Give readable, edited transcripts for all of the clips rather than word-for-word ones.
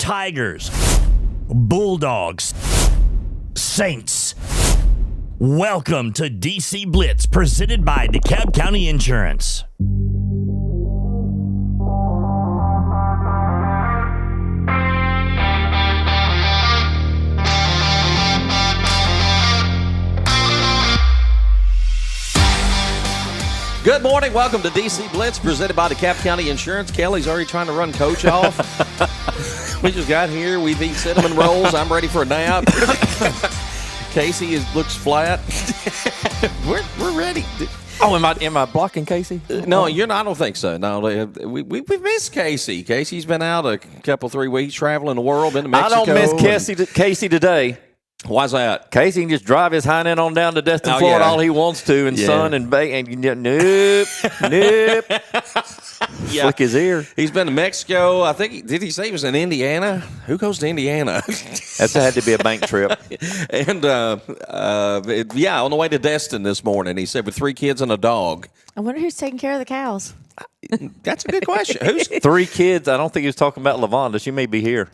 Tigers, Bulldogs, Saints. Welcome to DC Blitz, presented by DeKalb County Insurance. Good morning. Welcome to DC Blitz, presented by DeKalb County Insurance. Kelly's already trying to run Coach off. We just got here. We've eaten cinnamon rolls. I'm ready for a nap. Casey looks flat. We're ready. Oh, am I blocking Casey? No, you're not. I don't think so. No, we've missed Casey. Casey's been out a couple, 3 weeks traveling the world, been to Mexico. I don't miss Casey today. Why's that? Casey can just drive his hind end on down to Destin, Florida, all he wants to, and sun and bake, and nope. Flick his ear. He's been to Mexico. I think, did he say he was in Indiana? Who goes to Indiana? That had to be a bank trip. And, on the way to Destin this morning, he said with 3 kids and a dog. I wonder who's taking care of the cows. That's a good question. Who's 3 kids? I don't think he was talking about LaVonda. She may be here.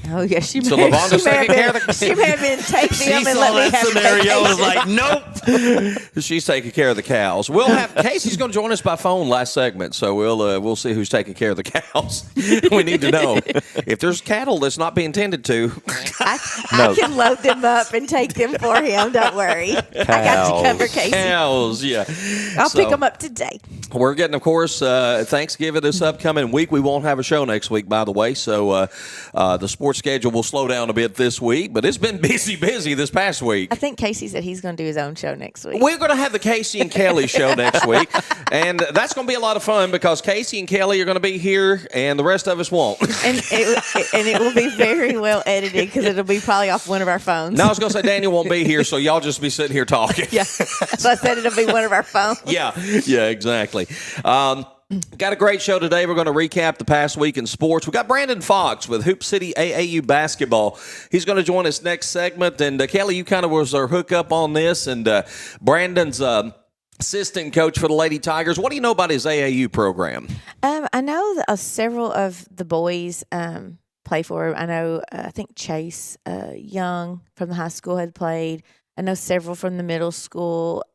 Oh, yeah, she so may LaVonda's taking care of the She may have been taking them and saw let me that have scenario and was vacation. like, nope. She's taking care of the cows. We'll have Casey's going to join us by phone last segment, so we'll see who's taking care of the cows. We need to know if there's cattle that's not being tended to. I can load them up and take them for him. Don't worry. I got you covered, Casey. Cows, yeah. I'll pick them up today. We're getting, of course, Thanksgiving this upcoming week. We won't have a show next week, by the way, so the sports schedule will slow down a bit this week, but it's been busy this past week. I think Casey said he's going to do his own show next week. We're going to have the Casey and Kelly show next week, and that's going to be a lot of fun because Casey and Kelly are going to be here, and the rest of us won't. And it will be very well edited because it'll be probably off one of our phones. No, I was going to say Daniel won't be here, so y'all just be sitting here talking. Yeah, so I said it'll be one of our phones. Yeah, exactly. Got a great show today. We're going to recap the past week in sports. We got Brandon Fox with Hoop City AAU basketball. He's going to join us next segment. And Kelly, you kind of was our hookup on this. And Brandon's assistant coach for the Lady Tigers. What do you know about his AAU program? I know that several of the boys play for him. I know, I think Chase Young from the high school had played. I know several from the middle school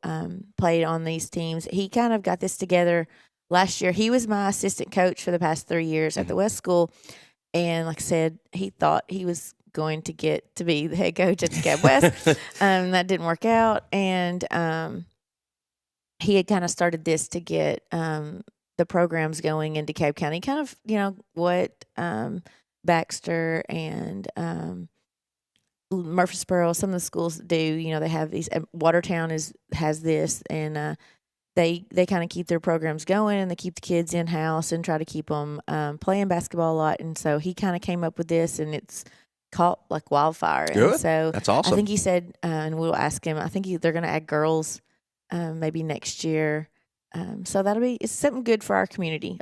played on these teams. He kind of got this together last year. He was my assistant coach for the past 3 years at the West School. And like I said, he thought he was going to get to be the head coach at DeKalb West. That didn't work out. And he had kind of started this to get the programs going in DeKalb County, kind of, what Baxter and Murfreesboro, some of the schools do. They have these. Watertown has this, and they kind of keep their programs going, and they keep the kids in house and try to keep them playing basketball a lot. And so he kind of came up with this, and it's caught like wildfire. Good. And so that's awesome. I think he said, and we'll ask him. I think they're going to add girls maybe next year. So it's something good for our community.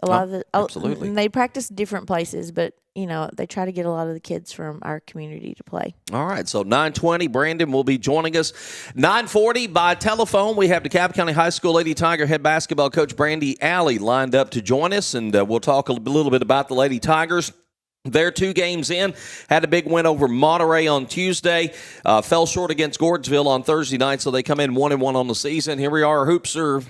Absolutely. And they practice different places, but they try to get a lot of the kids from our community to play. All right, so 9:20, Brandon will be joining us. 9:40 by telephone, we have DeKalb County High School Lady Tiger head basketball coach Brandy Alley lined up to join us, and we'll talk a little bit about the Lady Tigers. They're 2 games in, had a big win over Monterey on Tuesday, fell short against Gordonsville on Thursday night, so they come in 1-1 on the season. Here we are, our hoops are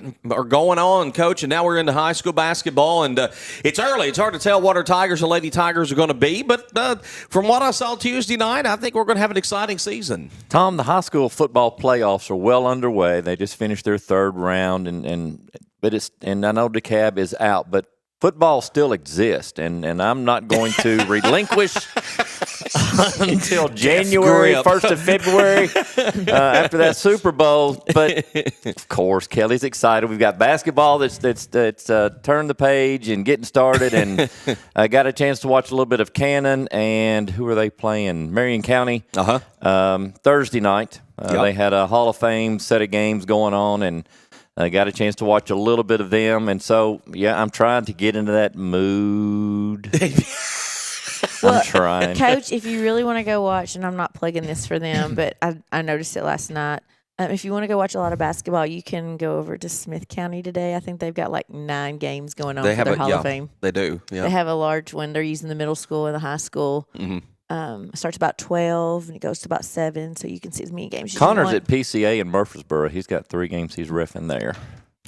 going on, Coach, and now we're into high school basketball, and it's early. It's hard to tell what our Tigers and Lady Tigers are going to be, but from what I saw Tuesday night, I think we're going to have an exciting season. Tom, the high school football playoffs are well underway. They just finished their 3rd round, and I know DeKalb is out, but football still exists, and I'm not going to relinquish until January, 1st of February, after that Super Bowl. But, of course, Kelly's excited. We've got basketball that's turned the page and getting started, and I got a chance to watch a little bit of Cannon, and who are they playing? Marion County. Thursday night. They had a Hall of Fame set of games going on, and I got a chance to watch a little bit of them, and so, I'm trying to get into that mood. I'm trying. Coach, if you really want to go watch, and I'm not plugging this for them, but I noticed it last night, If you want to go watch a lot of basketball, you can go over to Smith County today. I think they've got like 9 games going on for their Hall of Fame. They do. Yeah. They have a large one. They're using the middle school and the high school. It starts about 12 and it goes to about 7, so you can see as many games as you Connor's want. at PCA in Murfreesboro. He's got 3 games he's reffing there.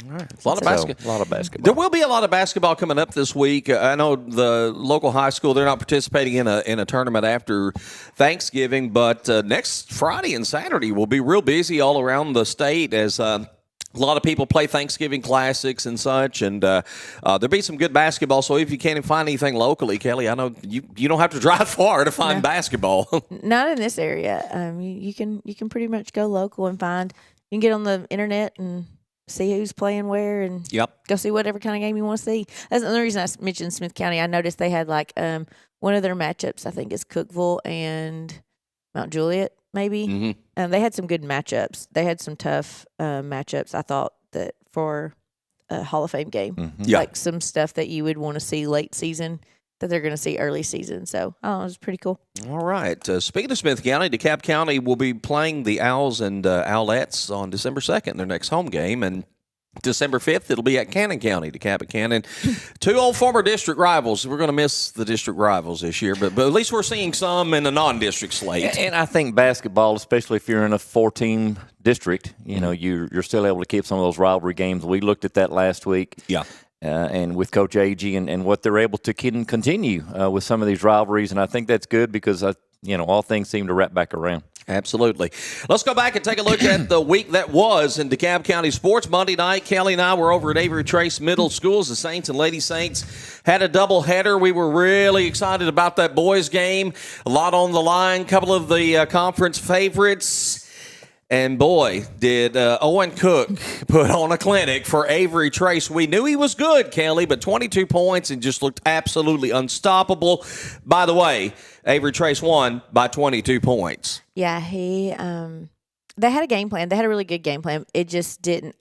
All right. A lot of basketball. A lot of basketball. There will be a lot of basketball coming up this week. I know the local high school, they're not participating in a tournament after Thanksgiving, but next Friday and Saturday will be real busy all around the state as a lot of people play Thanksgiving classics and such, and there'll be some good basketball. So if you can't find anything locally, Kelly, I know you don't have to drive far to find basketball. Not in this area. You can pretty much go local and find. You can get on the internet and see who's playing where and go see whatever kind of game you want to see. That's the only reason I mentioned Smith County. I noticed they had like one of their matchups, I think is Cookeville and Mount Juliet, maybe. They had some good matchups. They had some tough matchups, I thought, that for a Hall of Fame game. Like some stuff that you would want to see late season that they're going to see early season. So, it was pretty cool. All right. Speaking of Smith County, DeKalb County will be playing the Owls and Owlettes on December 2nd, their next home game. And December 5th, it'll be at Cannon County, DeKalb and Cannon. 2 old former district rivals. We're going to miss the district rivals this year, but at least we're seeing some in the non-district slate. And I think basketball, especially if you're in a 4-team district, you're still able to keep some of those rivalry games. We looked at that last week. Yeah. And with Coach Agee and what they're able to continue with some of these rivalries. And I think that's good because, all things seem to wrap back around. Absolutely. Let's go back and take a look at the week that was in DeKalb County sports. Monday night, Kelly and I were over at Avery Trace Middle Schools. The Saints and Lady Saints had a doubleheader. We were really excited about that boys game. A lot on the line. A couple of the conference favorites. And boy, did Owen Cook put on a clinic for Avery Trace. We knew he was good, Kelly, but 22 points and just looked absolutely unstoppable. By the way, Avery Trace won by 22 points. Yeah, they had a game plan. They had a really good game plan. It just didn't.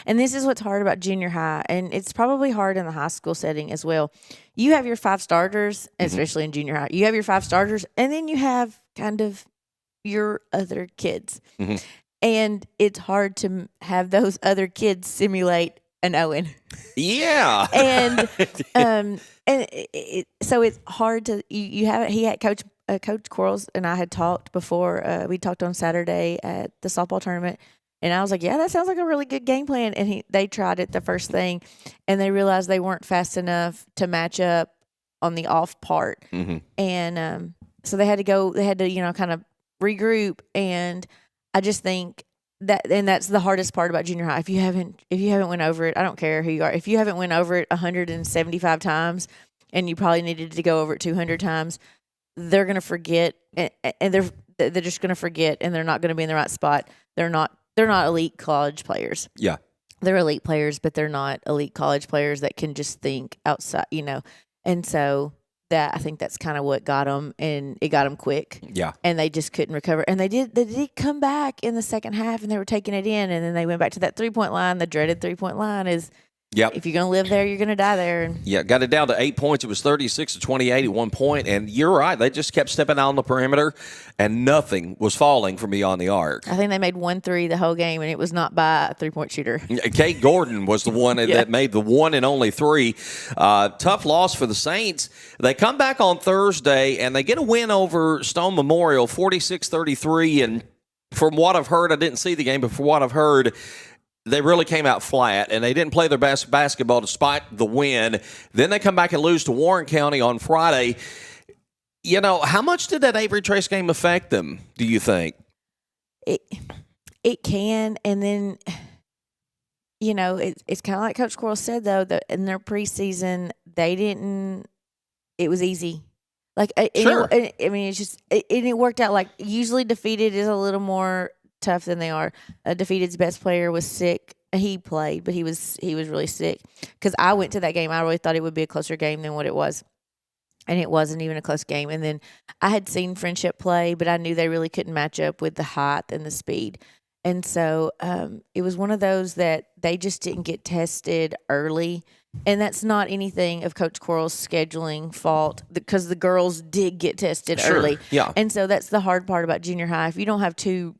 And this is what's hard about junior high, and it's probably hard in the high school setting as well. You have your 5 starters, especially in junior high. You have your 5 starters, and then you have kind of your other kids. And it's hard to have those other kids simulate an Owen. Yeah. So it's hard to you have it. He had Coach Quarles and I had talked before. We talked on Saturday at the softball tournament, and I was like, "Yeah, that sounds like a really good game plan." And they tried it the first thing, and they realized they weren't fast enough to match up on the off part, and so they had to go. They had to kind of regroup, and I just think that's the hardest part about junior high. If you haven't went over it, I don't care who you are. If you haven't went over it 175 times, and you probably needed to go over it 200 times, they're going to forget, and they're just going to forget, and they're not going to be in the right spot. They're not elite college players. Yeah, they're elite players, but they're not elite college players that can just think outside, And so I think that's kind of what got them, and it got them quick. Yeah. And they just couldn't recover. And they did come back in the second half, and they were taking it in, and then they went back to that 3-point line. The dreaded 3-point line is, if you're going to live there, you're going to die there. Yeah, got it down to 8 points. It was 36-28 at one point, and you're right. They just kept stepping out on the perimeter, and nothing was falling from beyond the arc. I think they made 1 3 the whole game, and it was not by a 3-point shooter. Kate Gordon was the one that made the 1 and only 3. Tough loss for the Saints. They come back on Thursday, and they get a win over Stone Memorial, 46-33. And from what I've heard, I didn't see the game, but from what I've heard, they really came out flat, and they didn't play their best basketball despite the win. Then they come back and lose to Warren County on Friday. How much did that Avery Trace game affect them, do you think? It can, and then, it's kind of like Coach Quarles said, though, that in their preseason, it was easy. Sure. It's just, it worked out. Like, usually defeated is a little more tough than they are. Defeated's best player was sick. He played, but he was really sick. Because I went to that game, I really thought it would be a closer game than what it was, and it wasn't even a close game. And then I had seen Friendship play, but I knew they really couldn't match up with the height and the speed. And so it was one of those that they just didn't get tested early. And that's not anything of Coach Quarles' scheduling fault, because the girls did get tested early. Yeah. And so that's the hard part about junior high. If you don't have 2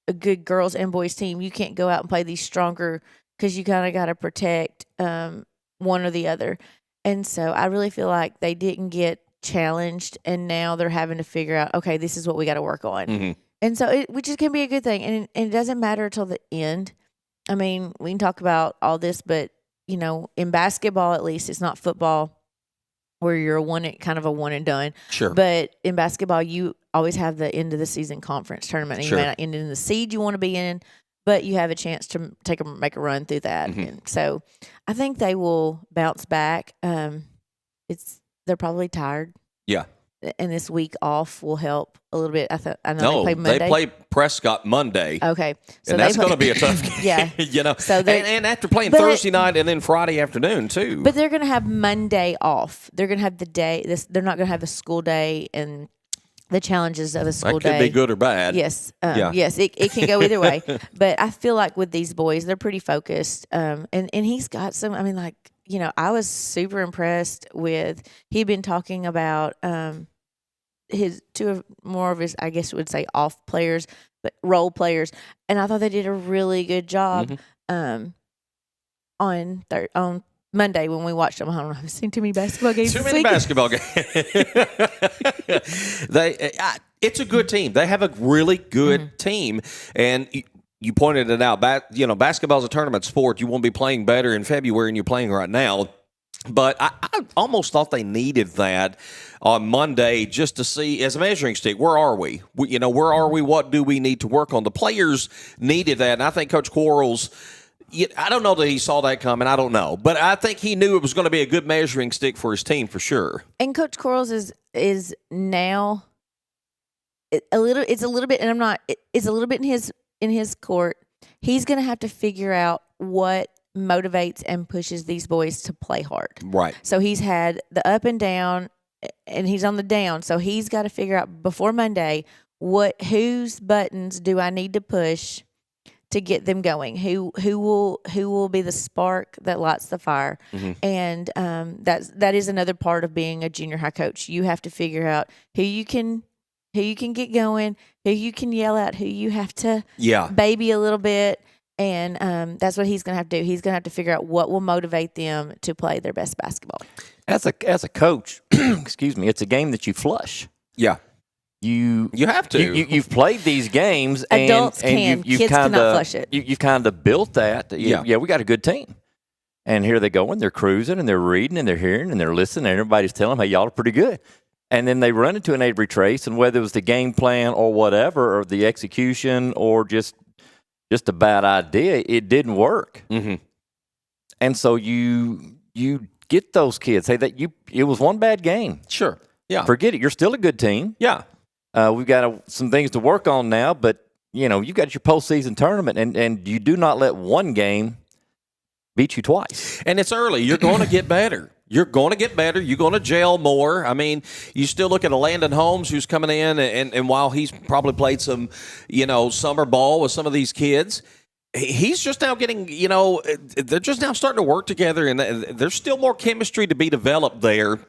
a good girls and boys team. You can't go out and play these stronger because you kind of got to protect one or the other. And so I really feel like they didn't get challenged, and now they're having to figure out, okay, this is what we got to work on. Mm-hmm. And so which is can be a good thing. And it doesn't matter till the end. I mean, we can talk about all this, but, you know, in basketball at least, it's not football where you're kind of a one and done. Sure. But in basketball, you always have the end of the season conference tournament. And Sure. You may not end in the seed you want to be in, but you have a chance to make a run through that. Mm-hmm. And so I think they will bounce back. They're probably tired. Yeah. And this week off will help a little bit. I know they play Monday. They play Prescott Monday. Okay. So and that's going to be a tough game. Yeah. You know, So and after playing Thursday night and then Friday afternoon, too. But they're going to have Monday off. They're going to have the day. They're not going to have the school day and the challenges of a school day. That could be good or bad. Yes. Yeah. Yes, it can go either way. But I feel like with these boys, they're pretty focused. And he's got some, I mean, like, you know, I was super impressed with, he'd been talking about his more of his, I guess you would say, off players, but role players. And I thought they did a really good job on Monday when we watched them. I don't know, I've seen too many basketball games. Too many basketball games. It's a good team. They have a really good team. And you pointed it out. Basketball is a tournament sport. You won't be playing better in February than you're playing right now. But I almost thought they needed that on Monday just to see, as a measuring stick, where are we? Where are we? What do we need to work on? The players needed that. And I think Coach Quarles, I don't know that he saw that coming. I don't know. But I think he knew it was going to be a good measuring stick for his team for sure. And Coach Quarles is now it's a little bit in his court. He's going to have to figure out what motivates and pushes these boys to play hard. Right. So he's had the up and down, and he's on the down. So he's got to figure out before Monday whose buttons do I need to push to get them going? Who will be the spark that lights the fire? And that is another part of being a junior high coach. You have to figure out who you can get going, who you can yell at, who you have to baby a little bit. And that's what he's going to have to do. He's going to have to figure out what will motivate them to play their best basketball. As a coach, excuse me, it's a game that you flush. Yeah. You have to. You've played these games. Adults and kids cannot flush it. You've kind of built that. Yeah, we got a good team. And here they go, and they're cruising, and they're reading, and they're hearing, and they're listening, and everybody's telling them, hey, y'all are pretty good. And then they run into an Avery Trace, and whether it was the game plan or whatever, or the execution or just a bad idea, it didn't work. And so you get those kids. Say that it was one bad game. Sure. Yeah. Forget it. You're still a good team. Yeah. We've got some things to work on now, but you got your postseason tournament, and you do not let one game beat you twice. And it's early. You're going to get better. You're going to get better. You're going to gel more. I mean, you still look at a Landon Holmes who's coming in, and while he's probably played some, summer ball with some of these kids, he's just now getting, they're just now starting to work together, and there's still more chemistry to be developed there.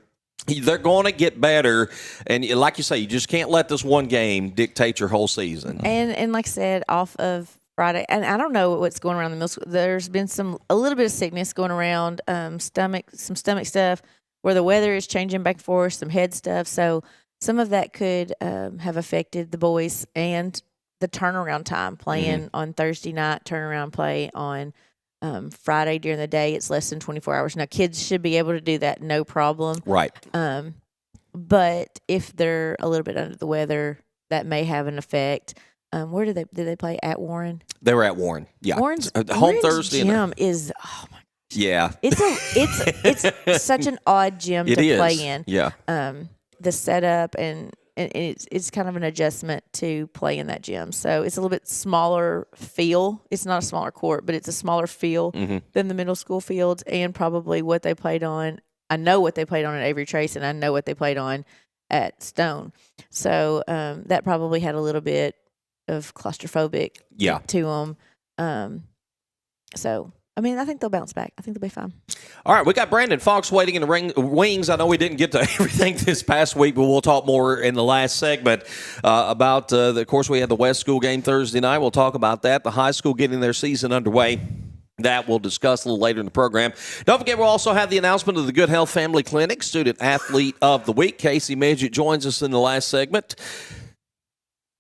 They're going to get better, and like you say, you just can't let this one game dictate your whole season. And like I said, off of Friday, and I don't know what's going around the middle school. There's been a little bit of sickness going around, some stomach stuff where the weather is changing back and forth, some head stuff. So some of that could have affected the boys and the turnaround time playing on Thursday night, turnaround play on Friday during the day. It's less than 24 hours. Now, kids should be able to do that, no problem. Right. But if they're a little bit under the weather, that may have an effect. Where did they play? At Warren? They were at Warren. Yeah. Warren's home Thursday. Gym is, oh my gosh. Yeah. It's such an odd gym to play in. Yeah. The setup and it's kind of an adjustment to play in that gym. So it's a little bit smaller feel. It's not a smaller court, but it's a smaller feel than the middle school fields, and probably what they played on. I know what they played on at Avery Trace, and I know what they played on at Stone. So that probably had a little bit of claustrophobic to them. So I mean, I think they'll bounce back. I think they'll be fine. All right, we got Brandon Fox waiting in the wings. I know we didn't get to everything this past week, but we'll talk more in the last segment about, of course, we had the West School game Thursday night. We'll talk about that. The high school getting their season underway. That we'll discuss a little later in the program. Don't forget, we'll also have the announcement of the Good Health Family Clinic Student Athlete of the Week. Casey Midget joins us in the last segment.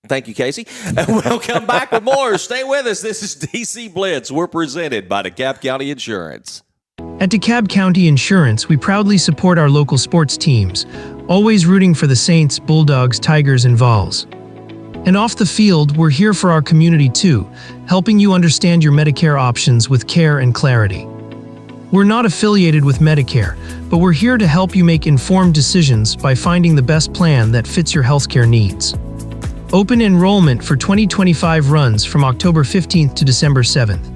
Thank you, Casey. And we'll come back with more. Stay with us. This is DC Blitz. We're presented by DeKalb County Insurance. At DeKalb County Insurance, we proudly support our local sports teams, always rooting for the Saints, Bulldogs, Tigers, and Vols. And off the field, we're here for our community too, helping you understand your Medicare options with care and clarity. We're not affiliated with Medicare, but we're here to help you make informed decisions by finding the best plan that fits your healthcare needs. Open enrollment for 2025 runs from October 15th to December 7th.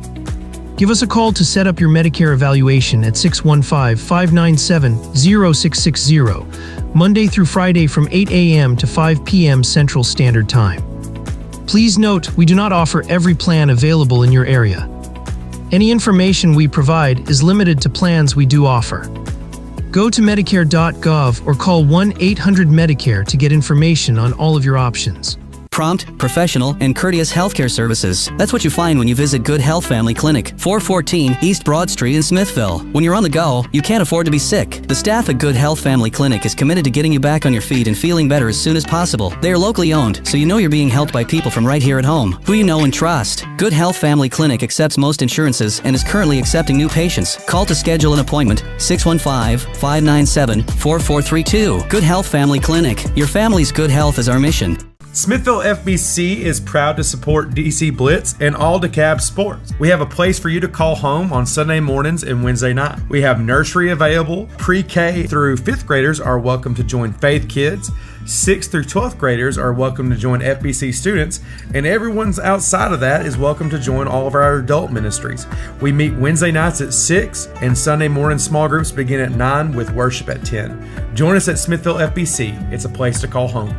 Give us a call to set up your Medicare evaluation at 615-597-0660, Monday through Friday from 8 a.m. to 5 p.m. Central Standard Time. Please note, we do not offer every plan available in your area. Any information we provide is limited to plans we do offer. Go to Medicare.gov or call 1-800-MEDICARE to get information on all of your options. Prompt, professional, and courteous healthcare services. That's what you find when you visit Good Health Family Clinic, 414 East Broad Street in Smithville. When you're on the go, you can't afford to be sick. The staff at Good Health Family Clinic is committed to getting you back on your feet and feeling better as soon as possible. They are locally owned, so you know you're being helped by people from right here at home, who you know and trust. Good Health Family Clinic accepts most insurances and is currently accepting new patients. Call to schedule an appointment, 615-597-4432. Good Health Family Clinic. Your family's good health is our mission. Smithville FBC is proud to support DC Blitz and all DeKalb sports. We have a place for you to call home on Sunday mornings and Wednesday night. We have nursery available. Pre-K through 5th graders are welcome to join Faith Kids. 6th through 12th graders are welcome to join FBC students, and everyone's outside of that is welcome to join all of our adult ministries. We meet Wednesday nights at 6, and Sunday morning small groups begin at 9 with worship at 10. Join us at Smithville FBC. It's a place to call home.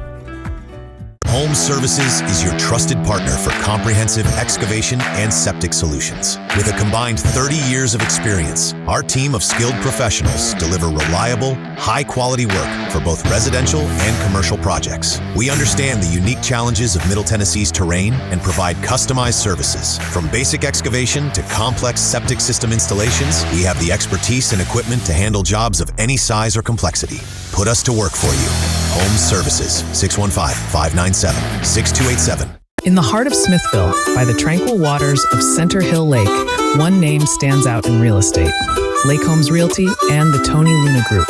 Home Services is your trusted partner for comprehensive excavation and septic solutions. With a combined 30 years of experience, our team of skilled professionals deliver reliable, high-quality work for both residential and commercial projects. We understand the unique challenges of Middle Tennessee's terrain and provide customized services. From basic excavation to complex septic system installations, we have the expertise and equipment to handle jobs of any size or complexity. Put us to work for you. Home Services, 615-597-6287. In the heart of Smithville, by the tranquil waters of Center Hill Lake, one name stands out in real estate: Lake Homes Realty and the Tony Luna Group.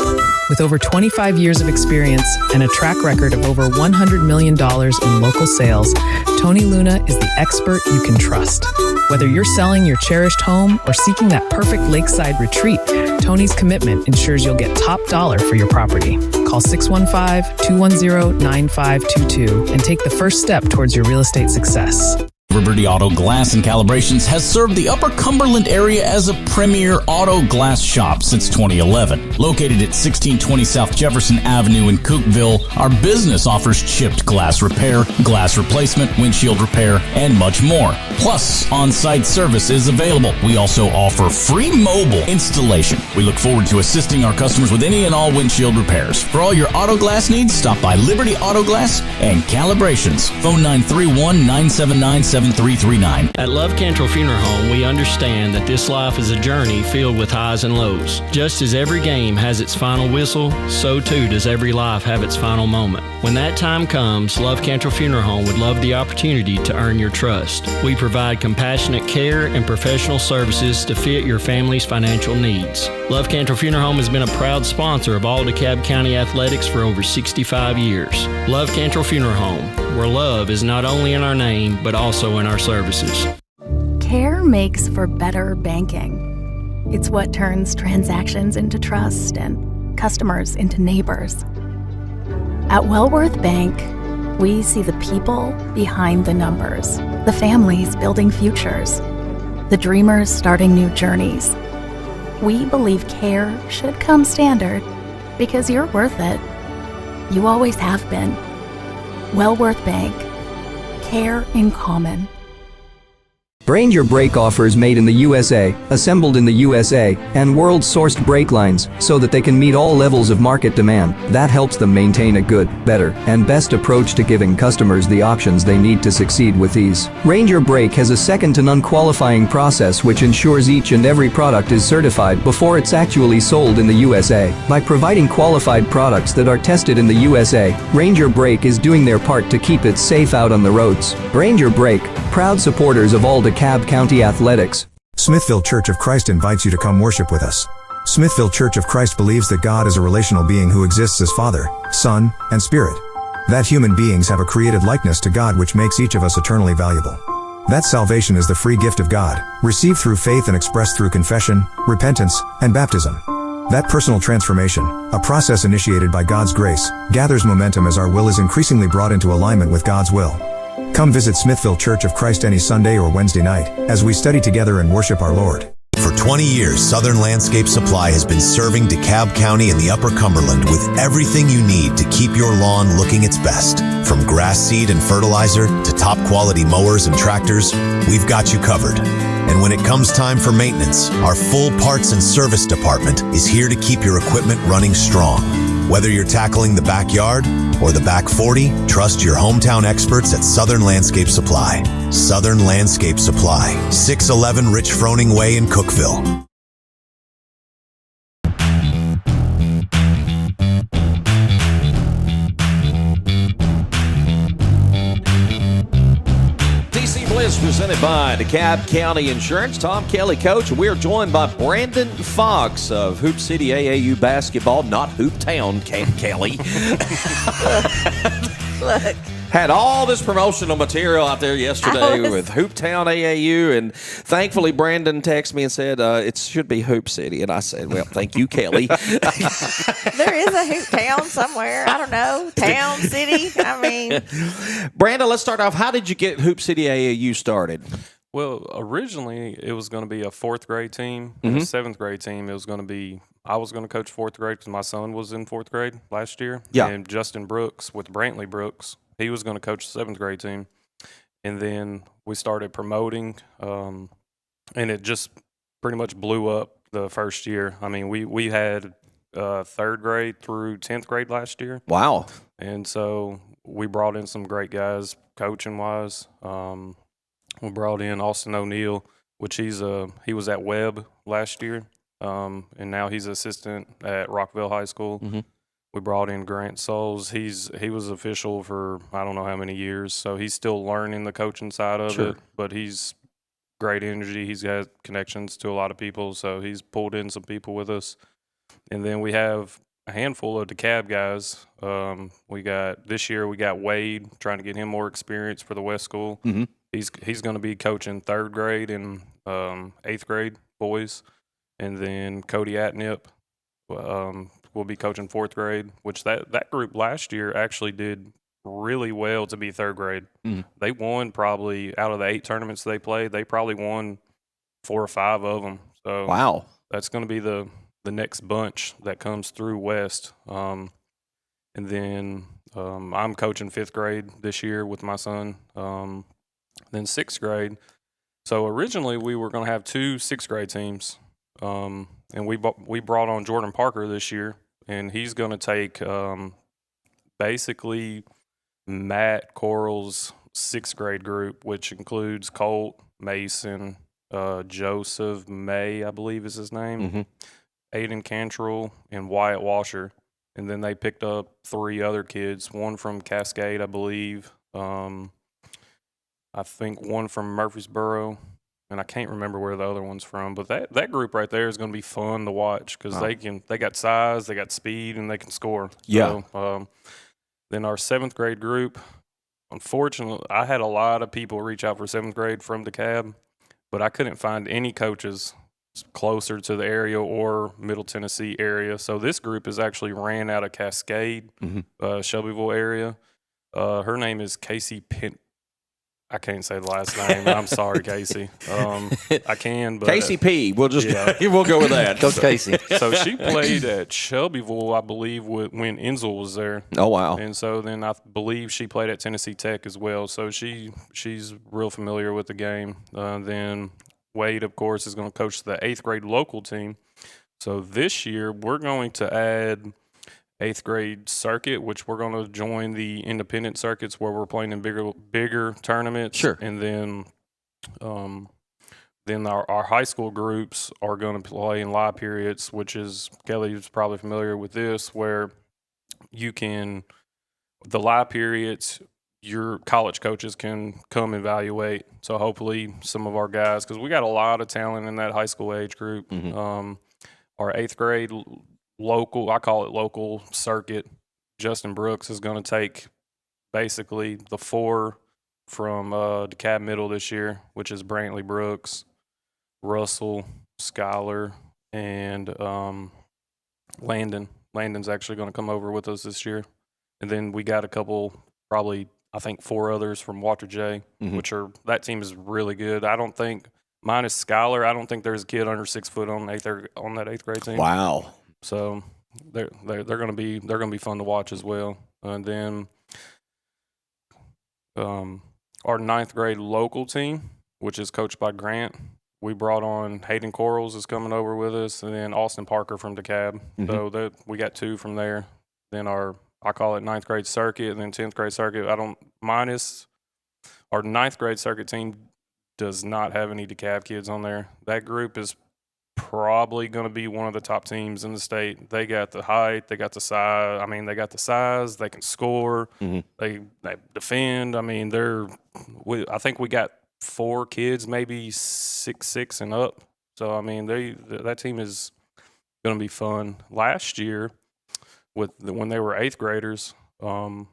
With over 25 years of experience and a track record of over $100 million in local sales, Tony Luna is the expert you can trust. Whether you're selling your cherished home or seeking that perfect lakeside retreat, Tony's commitment ensures you'll get top dollar for your property. Call 615-210-9522 and take the first step towards your real estate success. Liberty Auto Glass and Calibrations has served the Upper Cumberland area as a premier auto glass shop since 2011. Located at 1620 South Jefferson Avenue in Cookeville, our business offers chipped glass repair, glass replacement, windshield repair, and much more. Plus, on-site service is available. We also offer free mobile installation. We look forward to assisting our customers with any and all windshield repairs. For all your auto glass needs, stop by Liberty Auto Glass and Calibrations. Phone 931-979-7339. At Love Cantrell Funeral Home, we understand that this life is a journey filled with highs and lows. Just as every game has its final whistle, so too does every life have its final moment. When that time comes, Love Cantrell Funeral Home would love the opportunity to earn your trust. We provide compassionate care and professional services to fit your family's financial needs. Love Cantrell Funeral Home has been a proud sponsor of all DeKalb County athletics for over 65 years. Love Cantrell Funeral Home, where love is not only in our name, but also in our services. Care makes for better banking. It's what turns transactions into trust and customers into neighbors. At Wellworth Bank, we see the people behind the numbers, the families building futures, the dreamers starting new journeys. We believe care should come standard because you're worth it. You always have been. Wellworth Bank. Care in common. Ranger brake offers made in the USA, assembled in the USA, and world-sourced brake lines so that they can meet all levels of market demand. That helps them maintain a good, better, and best approach to giving customers the options they need to succeed with ease. Ranger Brake has a second-to-none qualifying process which ensures each and every product is certified before it's actually sold in the USA. By providing qualified products that are tested in the USA, Ranger Brake is doing their part to keep it safe out on the roads. Ranger Brake, proud supporters of all DeKalb County athletics. Smithville Church of Christ invites you to come worship with us. Smithville Church of Christ believes that God is a relational being who exists as Father, Son, and Spirit. That human beings have a created likeness to God which makes each of us eternally valuable. That salvation is the free gift of God, received through faith and expressed through confession, repentance, and baptism. That personal transformation, a process initiated by God's grace, gathers momentum as our will is increasingly brought into alignment with God's will. Come visit Smithville Church of Christ any Sunday or Wednesday night as we study together and worship our Lord. For 20 years, Southern Landscape Supply has been serving DeKalb County and the Upper Cumberland with everything you need to keep your lawn looking its best. From grass seed and fertilizer to top quality mowers and tractors, we've got you covered. And when it comes time for maintenance, our full parts and service department is here to keep your equipment running strong. Whether you're tackling the backyard or the back 40, trust your hometown experts at Southern Landscape Supply. Southern Landscape Supply, 611 Rich Froning Way in Cookeville. Blitz presented by DeKalb County Insurance. Tom Kelly, coach. We're joined by Brandon Fox of Hoop City AAU basketball, not Hoop Town, Kelly. Look. Had all this promotional material out there yesterday with Hoop Town AAU, and thankfully Brandon texted me and said it should be Hoop City, and I said, well, thank you, Kelly. There is a Hoop Town somewhere. I don't know. Town, city. I mean. Brandon, let's start off. How did you get Hoop City AAU started? Well, originally it was going to be a fourth grade team and a seventh grade team. It was going to be I was going to coach fourth grade because my son was in fourth grade last year. Yeah. And Justin Brooks with Brantley Brooks, he was going to coach the seventh grade team. And then we started promoting, and it just pretty much blew up the first year. I mean, we had third grade through 10th grade last year. Wow. And so we brought in some great guys coaching-wise. We brought in Austin O'Neill, which he was at Webb last year, and now he's assistant at Rockville High School. Mm-hmm. We brought in Grant Souls. He was official for I don't know how many years, so he's still learning the coaching side of it. But he's great energy. He's got connections to a lot of people, so he's pulled in some people with us. And then we have a handful of DeKalb guys. This year we got Wade, trying to get him more experience for the West School. Mm-hmm. He's going to be coaching third grade and eighth grade boys, and then Cody Atnip will be coaching fourth grade. Which that group last year actually did really well to be third grade. Mm-hmm. They won probably out of the 8 tournaments they played. They probably won 4 or 5 of them. So wow, that's going to be the next bunch that comes through West. And then I'm coaching 5th grade this year with my son. Then 6th grade. So originally we were going to have 2 6th grade teams. And we brought on Jordan Parker this year, and he's going to take basically Matt Coral's 6th grade group, which includes Colt, Mason, Joseph May, I believe is his name, mm-hmm. Aiden Cantrell, and Wyatt Washer. And then they picked up 3 other kids, one from Cascade, I believe, I think one from Murfreesboro, and I can't remember where the other one's from. But that group right there is going to be fun to watch because they got size, they got speed, and they can score. Yeah. So, then our 7th grade group, unfortunately, I had a lot of people reach out for 7th grade from DeKalb, but I couldn't find any coaches closer to the area or Middle Tennessee area. So this group is actually ran out of Cascade, mm-hmm. Shelbyville area. Her name is Casey I can't say the last name. I'm sorry, Casey. I can, but Casey P. We'll just we'll go with that. Coach Casey. So she played at Shelbyville, I believe, when Enzel was there. Oh wow! And so then I believe she played at Tennessee Tech as well. So she's real familiar with the game. Then Wade, of course, is going to coach the 8th grade local team. So this year we're going to add 8th grade circuit, which we're going to join the independent circuits where we're playing in bigger tournaments. Sure. And then our high school groups are going to play in live periods, which is, Kelly's probably familiar with this, where the live periods, your college coaches can come evaluate. So hopefully some of our guys, because we got a lot of talent in that high school age group. Mm-hmm. Our 8th grade local, I call it local circuit, Justin Brooks is going to take basically the 4 from DeKalb Middle this year, which is Brantley Brooks, Russell, Skylar, and Landon. Landon's actually going to come over with us this year. And then we got a couple, probably, I think 4 others from Walter J, Mm-hmm. that team is really good. I don't think, minus Skylar, I don't think there's a kid under 6 foot on that 8th grade team. Wow. So they're going to be fun to watch as well. And then our 9th grade local team, which is coached by Grant, we brought on Hayden Corals is coming over with us, and then Austin Parker from DeKalb. Mm-hmm. So we got 2 from there. Then I call it 9th grade circuit, and then 10th grade circuit. Minus our 9th grade circuit team does not have any DeKalb kids on there. That group is probably going to be one of the top teams in the state. They got the height, they got the size. I mean, they got the size. They can score. Mm-hmm. They defend. I mean, I think we got 4 kids, maybe 6'6" and up. So I mean, that team is going to be fun. Last year, when they were 8th graders, I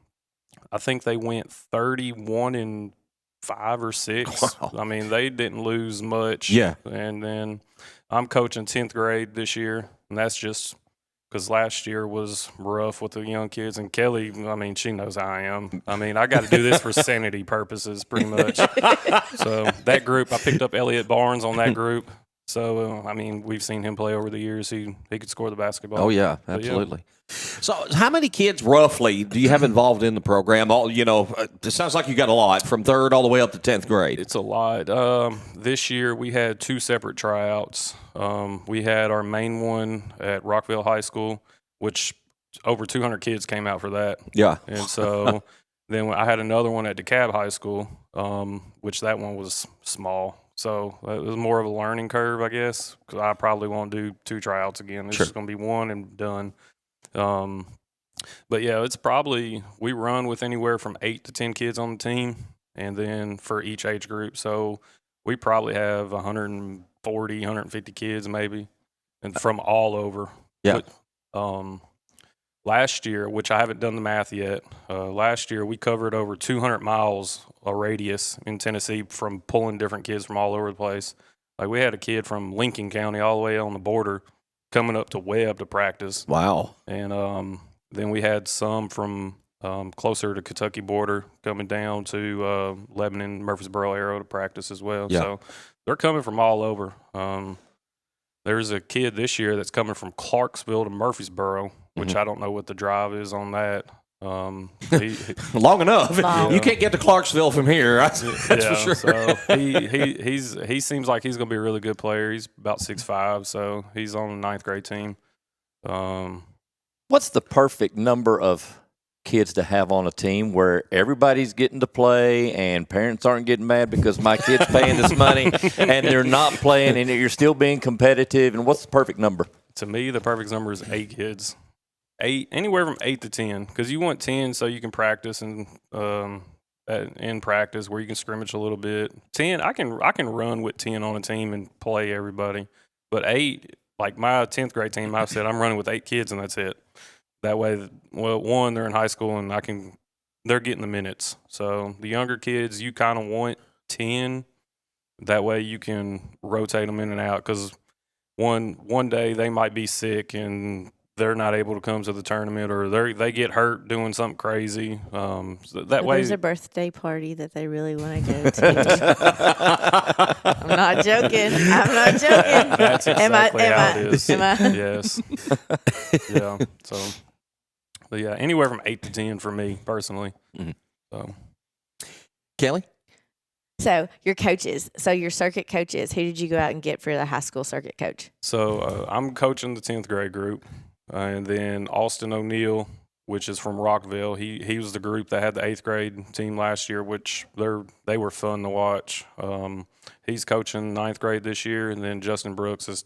think they went 31-5 or 6. Wow. I mean, they didn't lose much. Yeah. And then I'm coaching 10th grade this year, and that's just because last year was rough with the young kids. And Kelly, I mean, she knows how I am. I mean, I got to do this for sanity purposes pretty much. So that group, I picked up Elliott Barnes on that group. So, I mean, we've seen him play over the years. He could score the basketball. Oh, yeah, absolutely. So how many kids roughly do you have involved in the program? It sounds like you got a lot from 3rd all the way up to 10th grade. It's a lot. This year we had 2 separate tryouts. We had our main one at Rockville High School, which over 200 kids came out for that. Yeah. And so then I had another one at DeKalb High School, which that one was small. So it was more of a learning curve, I guess, because I probably won't do 2 tryouts again. It's just going to be 1 and done. But yeah, it's probably, we run with anywhere from 8 to 10 kids on the team, and then for each age group. So we probably have 140, 150 kids maybe, and from all over. Yeah. But, last year, which I haven't done the math yet, last year we covered over 200 miles a radius in Tennessee from pulling different kids from all over the place. Like we had a kid from Lincoln County all the way on the border coming up to Webb to practice. Wow. And then we had some from closer to Kentucky border coming down to Lebanon, Murfreesboro area to practice as well. Yeah. So they're coming from all over. There's a kid this year that's coming from Clarksville to Murfreesboro, which I don't know what the drive is on that. Long enough. Long. You can't get to Clarksville from here. That's for sure. So he seems like he's going to be a really good player. He's about 6'5", so he's on the 9th grade team. What's the perfect number of kids to have on a team where everybody's getting to play and parents aren't getting mad because my kid's paying this money and they're not playing and you're still being competitive? And what's the perfect number? To me, the perfect number is 8 kids. 8, anywhere from 8 to 10, because you want 10 so you can practice and in practice where you can scrimmage a little bit. 10, I can run with 10 on a team and play everybody. But 8, like my 10th grade team, I've said I'm running with 8 kids and that's it. That way, well, 1, they're in high school and they're getting the minutes. So the younger kids, you kind of want 10. That way you can rotate them in and out, because one day they might be sick and they're not able to come to the tournament, or they get hurt doing something crazy. So that way, there's a birthday party that they really want to go to. I'm not joking. That's exactly how it is. Am I? Yes. Yeah. So, but yeah, anywhere from 8 to 10 for me personally. Mm-hmm. So, Kelly? So your coaches, your circuit coaches, who did you go out and get for the high school circuit coach? So I'm coaching the 10th grade group, and then Austin O'Neill, which is from Rockville. He was the group that had the 8th grade team last year, which they were fun to watch. He's coaching 9th grade this year, and then Justin Brooks is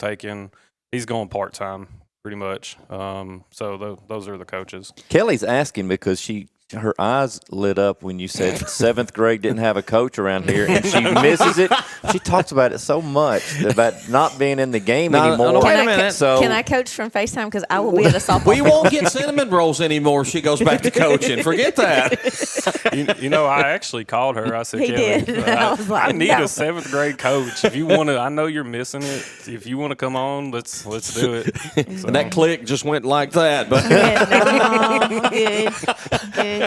he's going part-time pretty much. So those are the coaches. Kelly's asking because her eyes lit up when you said 7th grade didn't have a coach around here, and she misses it. She talks about it so much about not being in the game anymore. Wait a minute. Can I coach from FaceTime? Because I will be at a softball. We won't get cinnamon rolls anymore. She goes back to coaching. Forget that. You know, I actually called her. I said, He Kelly, did. I was like, I need no. a 7th grade coach. If you want to, I know you're missing it. If you want to come on, let's do it. So. And that click just went like that. But Good.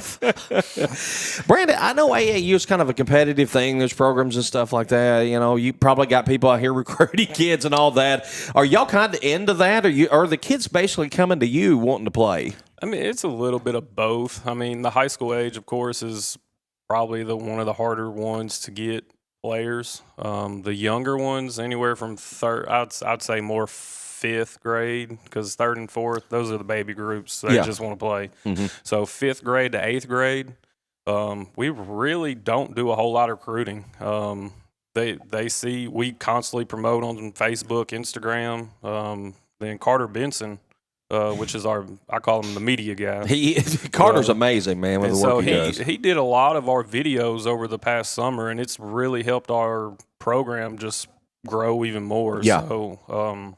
Brandon, I know AAU is kind of a competitive thing. There's programs and stuff like that. You know, you probably got people out here recruiting kids and all that. Are y'all kind of into that? Or are the kids basically coming to you wanting to play? I mean, it's a little bit of both. I mean, the high school age, of course, is probably one of the harder ones to get players. The younger ones, anywhere from third, I'd say more 5th grade, because 3rd and 4th, those are the baby groups. They just want to play. Mm-hmm. So 5th grade to 8th grade, we really don't do a whole lot of recruiting. They see we constantly promote on Facebook, Instagram. Then Carter Benson, which is I call him the media guy. Carter's amazing, man, with the work he does. He did a lot of our videos over the past summer, and it's really helped our program just grow even more. Yeah. So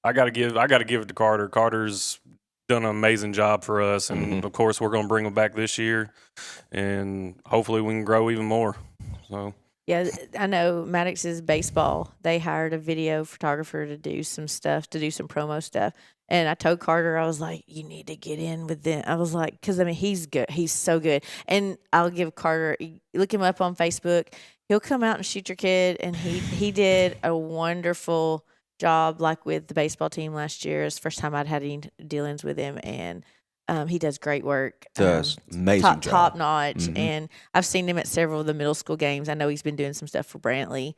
I got to give it to Carter. Carter's done an amazing job for us, and of course we're going to bring him back this year, and hopefully we can grow even more. So. Yeah, I know Maddox's baseball. They hired a video photographer to do some stuff, to do some promo stuff. And I told Carter, I was like, you need to get in with them. I was like, because, I mean, he's good. He's so good. And I'll give Carter, look him up on Facebook. He'll come out and shoot your kid. And he did a wonderful job, like with the baseball team last year. It's the first time I'd had any dealings with him. And he does great work. Does amazing job. Top notch. And I've seen him at several of the middle school games. I know he's been doing some stuff for Brantley.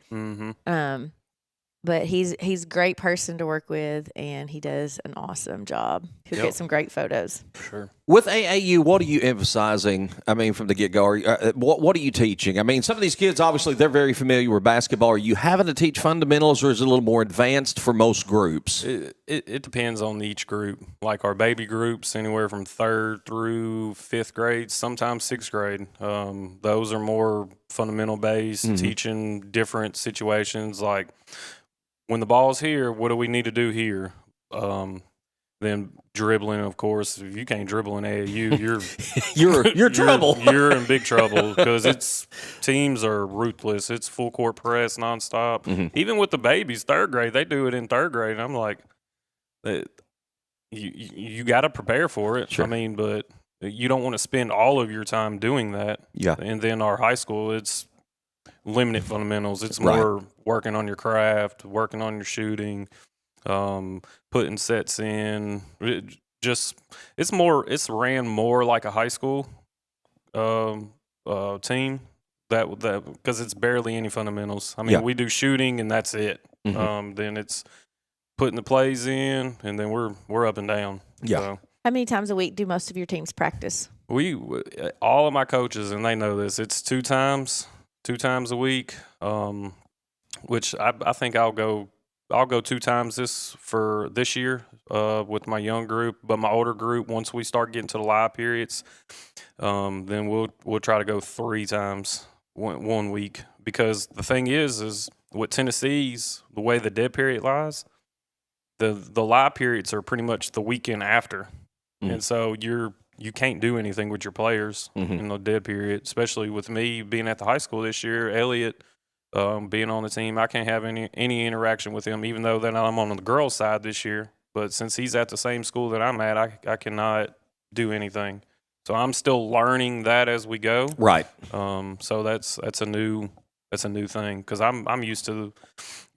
But he's a great person to work with, and he does an awesome job. He'll get some great photos. Sure. With AAU, what are you emphasizing? I mean, from the get-go, what are you teaching? I mean, some of these kids, obviously, they're very familiar with basketball. Are you having to teach fundamentals, or is it a little more advanced for most groups? It depends on each group. Like our baby groups, anywhere from 3rd through 5th grade, sometimes 6th grade. Those are more fundamental-based, teaching different situations, like when the ball's here, what do we need to do here? Then dribbling, of course. If you can't dribble in AAU, you're trouble. You're in big trouble, because teams are ruthless. It's full court press nonstop. Even with the babies, 3rd grade, they do it in 3rd grade. And I'm like, you got to prepare for it. Sure. I mean, but you don't want to spend all of your time doing that. Yeah. And then our high school, it's limited fundamentals. It's more working on your craft, working on your shooting, putting sets in. It's ran more like a high school team that because it's barely any fundamentals. I mean, we do shooting and that's it. Then it's putting the plays in, and then we're up and down. Yeah. So. How many times a week do most of your teams practice? All of my coaches, and they know this, it's 2 times a week, which I think I'll go 2 times this year with my young group. But my older group, once we start getting to the live periods, then we'll try to go 3 times one week. Because the thing is with Tennessee's, the way the dead period lies, the live periods are pretty much the weekend after, and so you can't do anything with your players in the dead period, especially with me being at the high school this year. Elliot being on the team, I can't have any interaction with him, even though then I'm on the girls' side this year. But since he's at the same school that I'm at, I cannot do anything. So I'm still learning that as we go. Right. So that's a new thing because I'm used to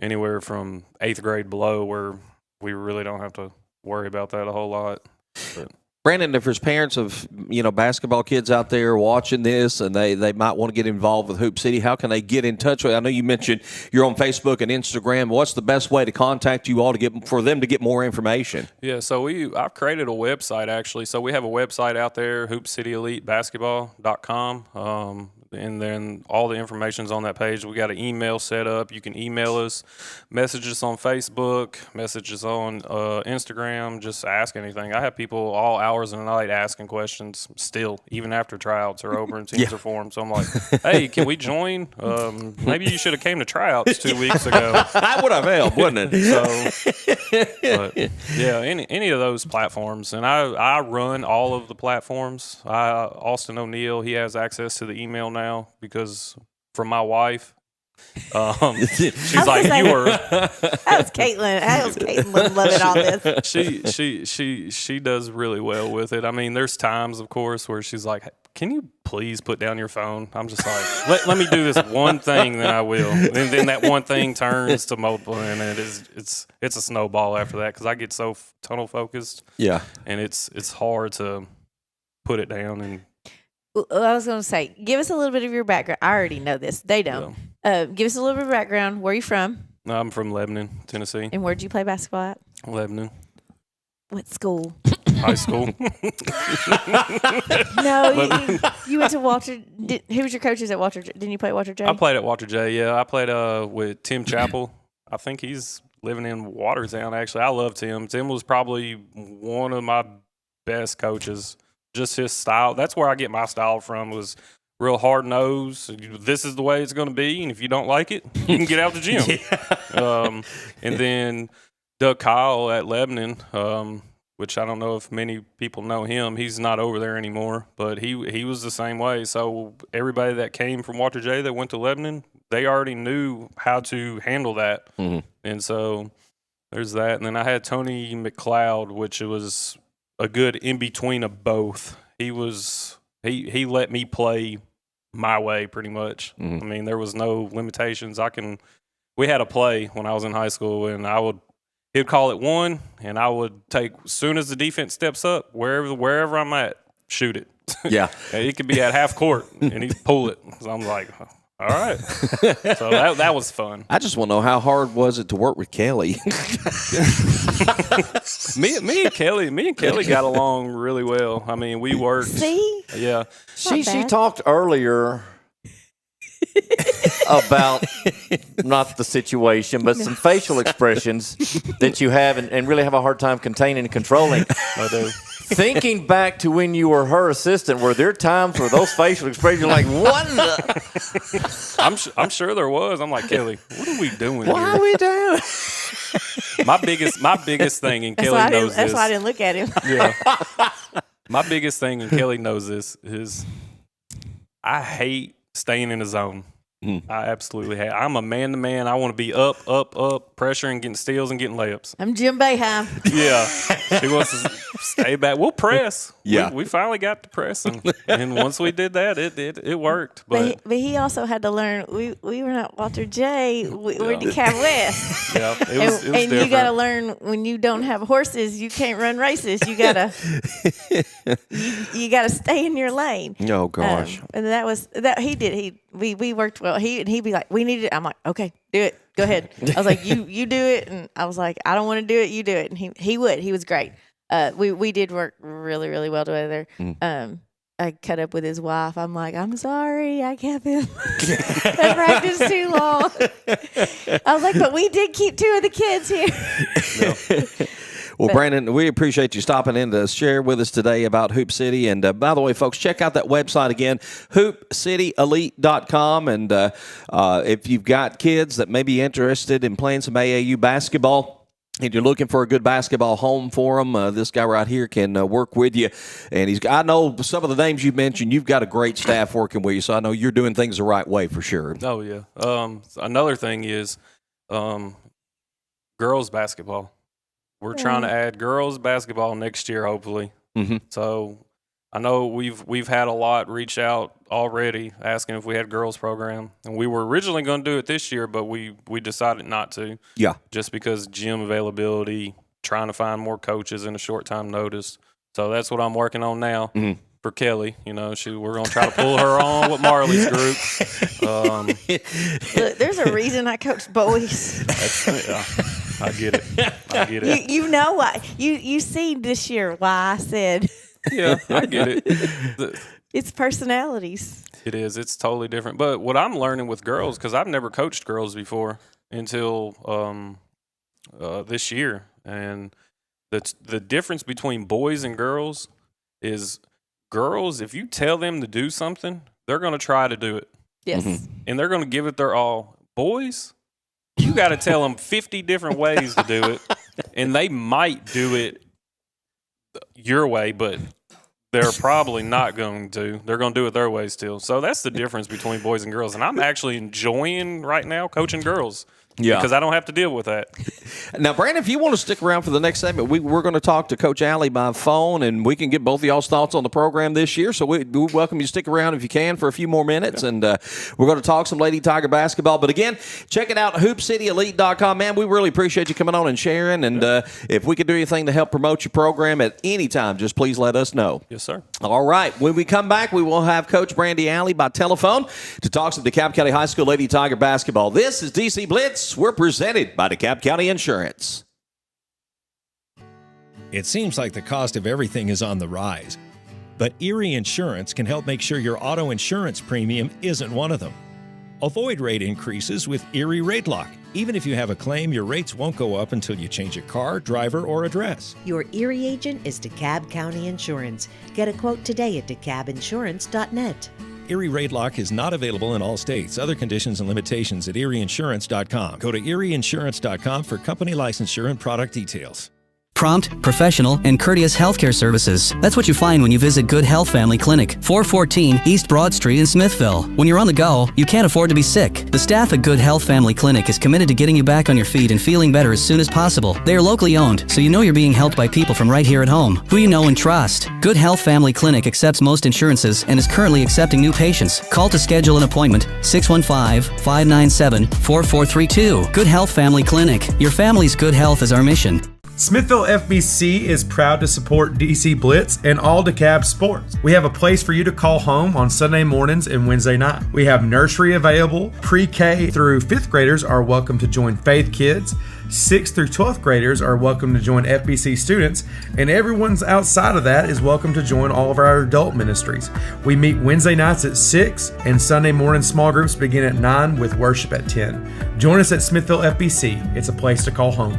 anywhere from 8th grade below where we really don't have to worry about that a whole lot. But Brandon, if there's parents of basketball kids out there watching this and they might want to get involved with Hoop City, how can they get in touch with you? I know you mentioned you're on Facebook and Instagram. What's the best way to contact you all for them to get more information? Yeah, so I've created a website actually. So we have a website out there, hoopcityelitebasketball.com. And then all the information's on that page. We got an email set up. You can email us, message us on Facebook, message us on Instagram, just ask anything. I have people all hours of the night asking questions still, even after tryouts are over and teams are formed. So I'm like, hey, can we join? Maybe you should have came to tryouts 2 weeks ago. That would have helped, wouldn't it? But, yeah, any of those platforms. And I run all of the platforms. Austin O'Neill, he has access to the email now because from my wife. She's like, you were. That was Caitlin. Loving all this. She does really well with it. I mean, there's times, of course, where she's like, can you please put down your phone? I'm just like, let me do this one thing, then I will. And then that one thing turns to multiple, and it's a snowball after that because I get so tunnel focused. Yeah, and it's hard to put it down. And I was going to say, give us a little bit of your background. I already know this. They don't. Give us a little bit of background. Where are you from? I'm from Lebanon, Tennessee. And where'd you play basketball at? Lebanon. What school? High school. No, you went to Walter. Who was your coaches at Walter? Didn't you play at Walter J? I played at Walter J. Yeah, I played with Tim Chappell. I think he's living in Watertown. Actually, I love Tim. Tim was probably one of my best coaches. Just his style. That's where I get my style from. Was real hard nosed. This is the way it's going to be, and if you don't like it, you can get out the gym. And then Doug Kyle at Lebanon, which I don't know if many people know him. He's not over there anymore, but he was the same way. So everybody that came from Walter J that went to Lebanon, they already knew how to handle that. Mm-hmm. And so there's that. And then I had Tony McLeod, which was a good in between of both. He let me play my way pretty much. Mm-hmm. I mean, there was no limitations. We had a play when I was in high school, and he'd call it one, and I would take, as soon as the defense steps up, wherever I'm at, shoot it. Yeah. It could be at half court, and he'd pull it. So I'm like, all right. So that was fun. I just want to know, how hard was it to work with Kelly? me and Kelly got along really well. I mean, we worked. See? Yeah. She talked earlier about not the situation, but some facial expressions that you have and really have a hard time containing and controlling. I do. Thinking back to when you were her assistant, were there times where those facial expressions, you're like, what the? I'm sure there was. I'm like, Kelly, what are we doing What here? are we doing? My biggest thing, and Kelly knows this. That's why I didn't look at him. Yeah. My biggest thing, and Kelly knows this, is I hate staying in the zone. I absolutely hate. I'm a man-to-man. I want to be up, pressuring, getting steals, and getting layups. I'm Jim Boeheim. Yeah. She wants to stay back. We'll press. Yeah. We finally got to press, and once we did that, it worked. But he also had to learn, we were not Walter J. We're DeKalb West. Yeah, it was different. You got to learn, when you don't have horses, you can't run races. You gotta you gotta stay in your lane. Oh gosh. And that was that he did. We worked well. He'd be like, we need it. I'm like, okay, do it. Go ahead. I was like, you do it. And I was like, I don't want to do it. You do it. And he would. He was great. We did work really, really well together. I cut up with his wife. I'm like, I'm sorry, I kept him. I practiced too long. I was like, but we did keep 2 of the kids here. Well, Brandon, we appreciate you stopping in to share with us today about Hoop City. And by the way, folks, check out that website again, hoopcityelite.com. And if you've got kids that may be interested in playing some AAU basketball, and you're looking for a good basketball home for them, this guy right here can work with you. And I know some of the names you mentioned, you've got a great staff working with you, so I know you're doing things the right way for sure. Oh, yeah. Another thing is girls basketball. we're trying to add girls basketball next year, hopefully. Mm-hmm. So I know we've had a lot reach out already asking if we had girls program, and we were originally going to do it this year, but we decided not to. Yeah, just because gym availability, trying to find more coaches in a short time notice. So that's what I'm working on now. Mm-hmm. For Kelly, we're going to try to pull her on with Marley's group. Look, there's a reason I coach boys. I get it. You know why? You see this year why I said. Yeah, I get it. It's personalities. It is. It's totally different. But what I'm learning with girls, because I've never coached girls before until this year, and the difference between boys and girls is girls, if you tell them to do something, they're going to try to do it. Yes. Mm-hmm. And they're going to give it their all. Boys, you got to tell them 50 different ways to do it, and they might do it your way, but they're probably not going to. They're going to do it their way still. So that's the difference between boys and girls. And I'm actually enjoying right now coaching girls. Yeah. Because I don't have to deal with that. Now, Brandon, if you want to stick around for the next segment, we're going to talk to Coach Alley by phone, and we can get both of y'all's thoughts on the program this year. So we welcome you to stick around if you can for a few more minutes, and we're going to talk some Lady Tiger basketball. But again, check it out, hoopcityelite.com. Man, we really appreciate you coming on and sharing, and if we could do anything to help promote your program at any time, just please let us know. Yes, sir. All right. When we come back, we will have Coach Brandy Alley by telephone to talk some DeKalb County High School Lady Tiger basketball. This is DC Blitz. We're presented by DeKalb County Insurance. It seems like the cost of everything is on the rise, but Erie Insurance can help make sure your auto insurance premium isn't one of them. Avoid rate increases with Erie Rate Lock. Even if you have a claim, your rates won't go up until you change a car, driver, or address. Your Erie agent is DeKalb County Insurance. Get a quote today at DeKalbInsurance.net. Erie Rate Lock is not available in all states. Other conditions and limitations at ErieInsurance.com. Go to ErieInsurance.com for company licensure and product details. Prompt, professional, and courteous healthcare services. That's what you find when you visit Good Health Family Clinic, 414 East Broad Street in Smithville. When you're on the go, you can't afford to be sick. The staff at Good Health Family Clinic is committed to getting you back on your feet and feeling better as soon as possible. They are locally owned, so you know you're being helped by people from right here at home, who you know and trust. Good Health Family Clinic accepts most insurances and is currently accepting new patients. Call to schedule an appointment, 615-597-4432. Good Health Family Clinic. Your family's good health is our mission. Smithville FBC is proud to support DC Blitz and all DeKalb sports. We have a place for you to call home on Sunday mornings and Wednesday night. We have nursery available. Pre-K through 5th graders are welcome to join Faith Kids. 6th through 12th graders are welcome to join FBC students, and everyone's outside of that is welcome to join all of our adult ministries. We meet Wednesday nights at 6, and Sunday morning small groups begin at 9 with worship at 10. Join us at Smithville FBC. It's a place to call home.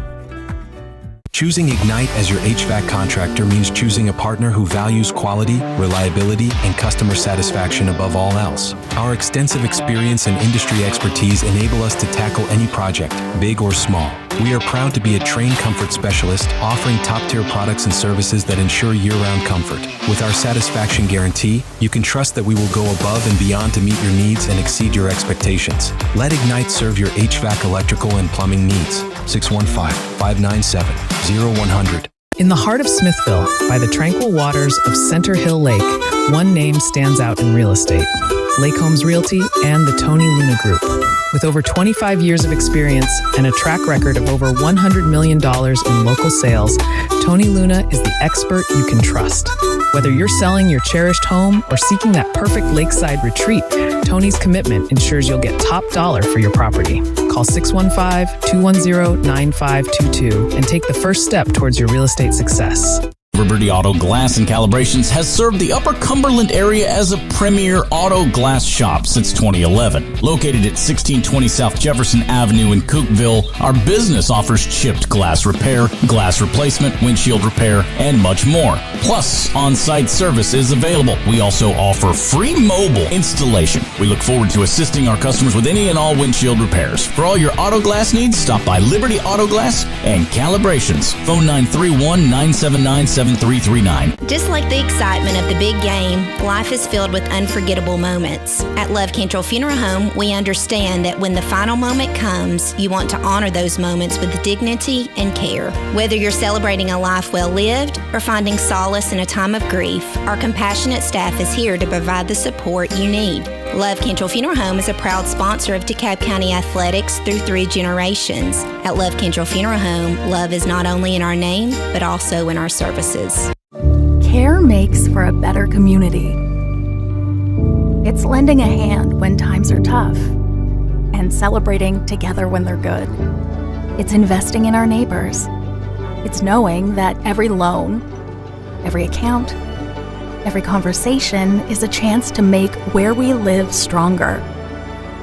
Choosing Ignite as your HVAC contractor means choosing a partner who values quality, reliability, and customer satisfaction above all else. Our extensive experience and industry expertise enable us to tackle any project, big or small. We are proud to be a trained comfort specialist, offering top-tier products and services that ensure year-round comfort. With our satisfaction guarantee, you can trust that we will go above and beyond to meet your needs and exceed your expectations. Let Ignite serve your HVAC, electrical, and plumbing needs. 615-597-0100. In the heart of Smithville, by the tranquil waters of Center Hill Lake, one name stands out in real estate: Lake Homes Realty and the Tony Luna Group. With over 25 years of experience and a track record of over $100 million in local sales, Tony Luna is the expert you can trust. Whether you're selling your cherished home or seeking that perfect lakeside retreat, Tony's commitment ensures you'll get top dollar for your property. Call 615-210-9522 and take the first step towards your real estate success. Liberty Auto Glass and Calibrations has served the Upper Cumberland area as a premier auto glass shop since 2011. Located at 1620 South Jefferson Avenue in Cookville, our business offers chipped glass repair, glass replacement, windshield repair, and much more. Plus, on-site service is available. We also offer free mobile installation. We look forward to assisting our customers with any and all windshield repairs. For all your auto glass needs, stop by Liberty Auto Glass and Calibrations. Phone 931-979-7 888-867-7339. Just like the excitement of the big game, life is filled with unforgettable moments. At Love Cantrell Funeral Home, we understand that when the final moment comes, you want to honor those moments with dignity and care. Whether you're celebrating a life well lived or finding solace in a time of grief, our compassionate staff is here to provide the support you need. Love Cantrell Funeral Home is a proud sponsor of DeKalb County Athletics through 3 generations. At Love Cantrell Funeral Home, love is not only in our name, but also in our services. Care makes for a better community. It's lending a hand when times are tough and celebrating together when they're good. It's investing in our neighbors. It's knowing that every loan, every account, every conversation is a chance to make where we live stronger.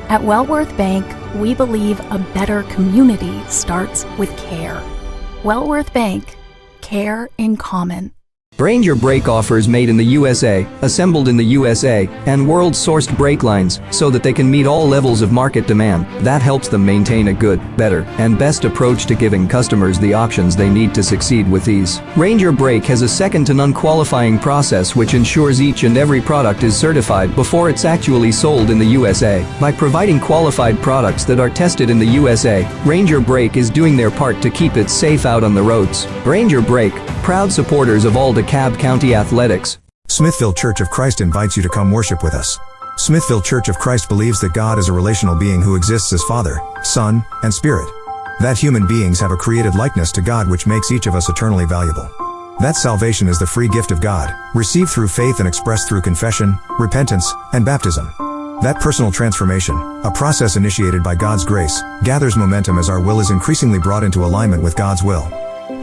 At Wellworth Bank, we believe a better community starts with care. Wellworth Bank, care in common. Ranger brake offers made in the USA, assembled in the USA, and world-sourced brake lines so that they can meet all levels of market demand. That helps them maintain a good, better, and best approach to giving customers the options they need to succeed with ease. Ranger Brake has a second-to-none qualifying process which ensures each and every product is certified before it's actually sold in the USA. By providing qualified products that are tested in the USA, Ranger Brake is doing their part to keep it safe out on the roads. Ranger Brake, proud supporters of all DeKalb County athletics. Smithville Church of Christ invites you to come worship with us. Smithville Church of Christ believes that God is a relational being who exists as Father, Son, and Spirit. That human beings have a created likeness to God which makes each of us eternally valuable. That salvation is the free gift of God, received through faith and expressed through confession, repentance, and baptism. That personal transformation, a process initiated by God's grace, gathers momentum as our will is increasingly brought into alignment with God's will.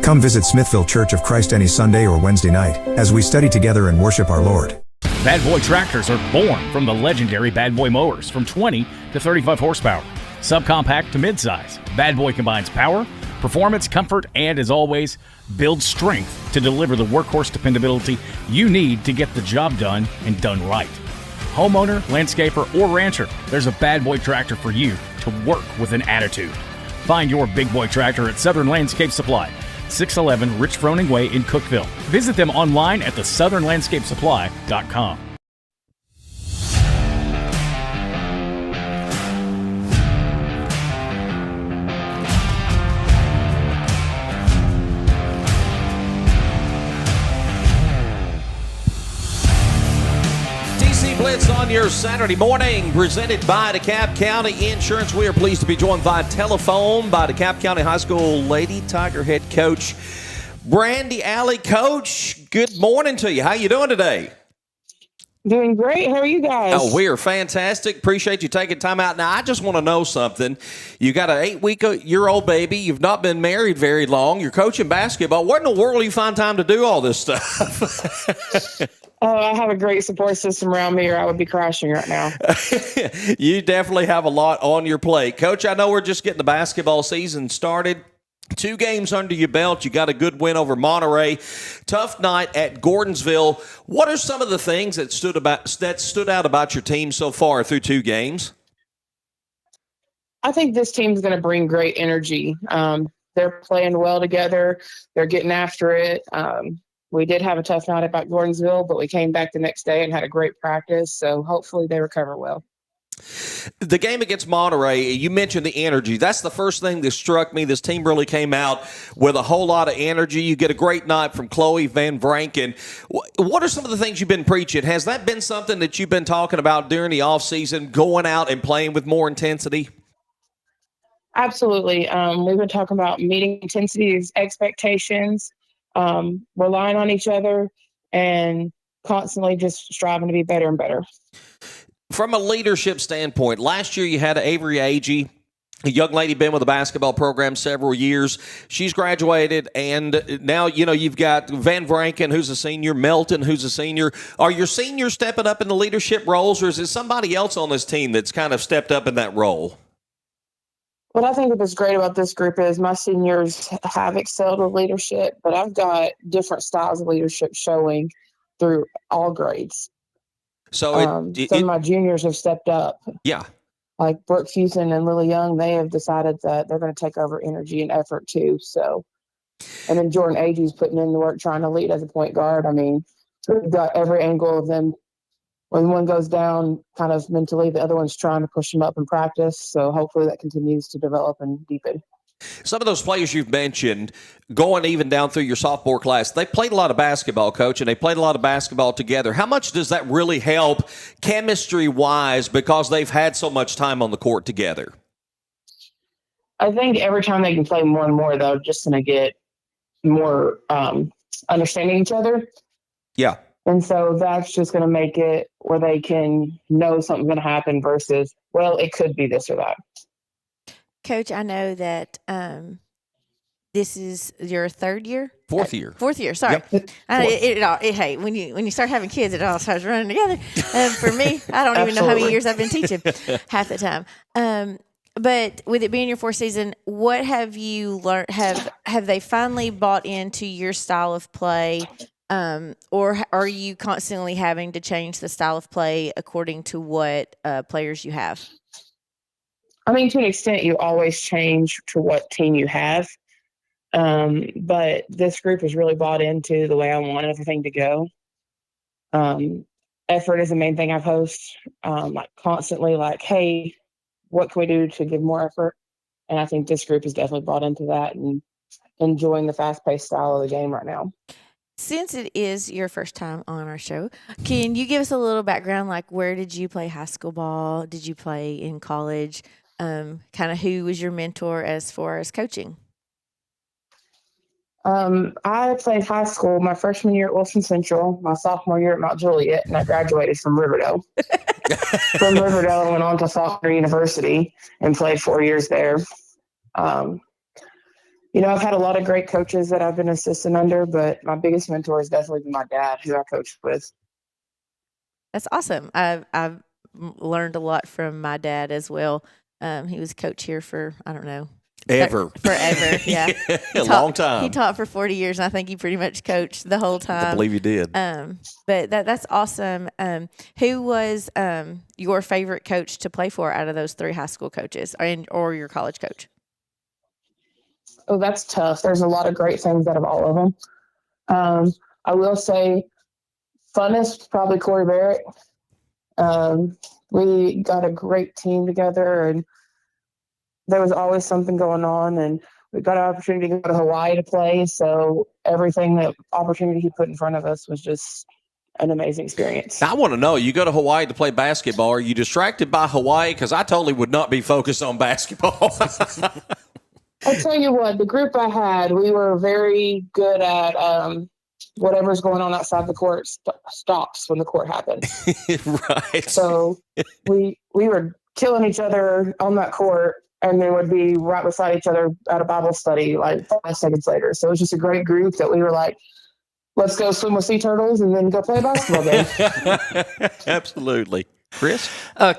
Come visit Smithville Church of Christ any Sunday or Wednesday night as we study together and worship our Lord. Bad Boy tractors are born from the legendary Bad Boy mowers from 20 to 35 horsepower. Subcompact to midsize, Bad Boy combines power, performance, comfort, and as always, builds strength to deliver the workhorse dependability you need to get the job done and done right. Homeowner, landscaper, or rancher, there's a Bad Boy tractor for you to work with an attitude. Find your big boy tractor at Southern Landscape Supply, 611 Rich Froning Way in Cookeville. Visit them online at thesouthernlandscapesupply.com. Blitz on your Saturday morning, presented by DeKalb County Insurance. We are pleased to be joined by telephone by DeKalb County High School Lady Tiger head coach Brandy Alley. Coach, good morning to you. How you doing today? Doing great. How are you guys? Oh, we are fantastic. Appreciate you taking time out. Now, I just want to know something. You got an 8-week-old baby. You've not been married very long. You're coaching basketball. Where in the world do you find time to do all this stuff? Oh, I have a great support system around me or I would be crashing right now. You definitely have a lot on your plate. Coach, I know we're just getting the basketball season started. 2 games under your belt. You got a good win over Monterey. Tough night at Gordonsville. What are some of the things that stood out about your team so far through 2 games? I think this team's going to bring great energy. They're playing well together. They're getting after it. We did have a tough night about Gordonsville, but we came back the next day and had a great practice. So hopefully they recover well. The game against Monterey, you mentioned the energy. That's the first thing that struck me. This team really came out with a whole lot of energy. You get a great night from Chloe Van Vranken. What are some of the things you've been preaching? Has that been something that you've been talking about during the offseason, going out and playing with more intensity? Absolutely. We've been talking about meeting intensity expectations, relying on each other, and constantly just striving to be better and better. From a leadership standpoint, last year you had Avery Agee, a young lady been with the basketball program several years. She's graduated, and now you've got Van Vranken, who's a senior, Melton, who's a senior. Are your seniors stepping up in the leadership roles, or is it somebody else on this team that's kind of stepped up in that role? What I think is great about this group is my seniors have excelled with leadership, but I've got different styles of leadership showing through all grades. So some of my juniors have stepped up. Yeah. Like Brooke Fusen and Lily Young, they have decided that they're going to take over energy and effort too. So And then Jordan Agee's putting in the work trying to lead as a point guard. I mean, we've got every angle of them. When one goes down kind of mentally, the other one's trying to push them up in practice. So hopefully that continues to develop and deepen. Some of those players you've mentioned, going even down through your sophomore class, they played a lot of basketball, Coach, and they played a lot of basketball together. How much does that really help chemistry-wise because they've had so much time on the court together? I think every time they can play more and more, they're just going to get more understanding each other. Yeah. And so that's just going to make it where they can know something's going to happen versus, well, it could be this or that. Coach, I know that this is your third year? Fourth year. Fourth year, sorry. Yep. Hey, when you start having kids, it all starts running together. For me, I don't even know how many years I've been teaching half the time. But with it being your fourth season, what have you learned? Have they finally bought into your style of play? Or are you constantly having to change the style of play according to what players you have? I mean, to an extent, you always change to what team you have. But this group has really bought into the way I want everything to go. Effort is the main thing I've posed, like constantly like, hey, what can we do to give more effort? And I think this group has definitely bought into that and enjoying the fast-paced style of the game right now. Since it is your first time on our show, can you give us a little background? Like, where did you play high school ball? Did you play in college? Kind of who was your mentor as far as coaching? I played high school my freshman year at Wilson Central, my sophomore year at Mount Juliet, and I graduated from Riverdale. From Riverdale, I went on to Faulkner University and played 4 years there. I've had a lot of great coaches that I've been assistant under, but my biggest mentor has definitely been my dad, who I coached with. That's awesome. I've learned a lot from my dad as well. He was coach here for, I don't know. Forever, yeah. A long time. He taught for 40 years, and I think he pretty much coached the whole time. I believe he did. But that's awesome. Who was your favorite coach to play for out of those three high school coaches or your college coach? Oh, that's tough. There's a lot of great things out of all of them. I will say funnest, probably Corey Barrett. We got a great team together, and there was always something going on, and we got an opportunity to go to Hawaii to play. So that opportunity he put in front of us was just an amazing experience. I want to know, you go to Hawaii to play basketball. Are you distracted by Hawaii? Because I totally would not be focused on basketball. I'll tell you what, the group I had, we were very good at whatever's going on outside the court stops when the court happens. Right. So we were killing each other on that court, and then would be right beside each other at a Bible study like 5 seconds later. So it was just a great group that we were like, let's go swim with sea turtles and then go play a basketball game. Absolutely. Chris?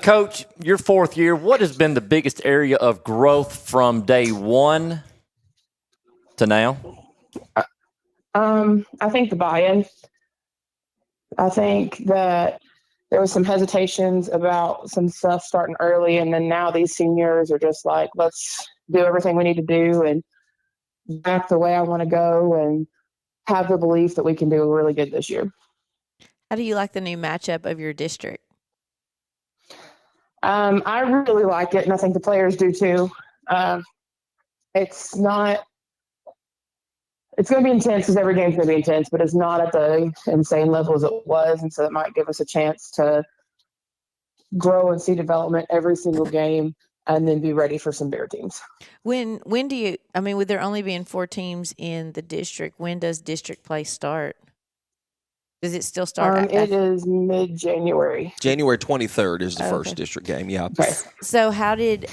Coach, your fourth year, what has been the biggest area of growth from day one to now? I think the buy-in. I think that there was some hesitations about some stuff starting early, and then now these seniors are just like, let's do everything we need to do and back the way I want to go and have the belief that we can do really good this year. How do you like the new matchup of your district? I really like it, and I think the players do too. It's going to be intense because every game's going to be intense, but it's not at the insane level as it was, and so it might give us a chance to grow and see development every single game and then be ready for some bigger teams. When do you, with there only being 4 teams in the district, when does district play start? Does it still start? It is mid-January. January 23rd is the first district game, yeah. Okay. So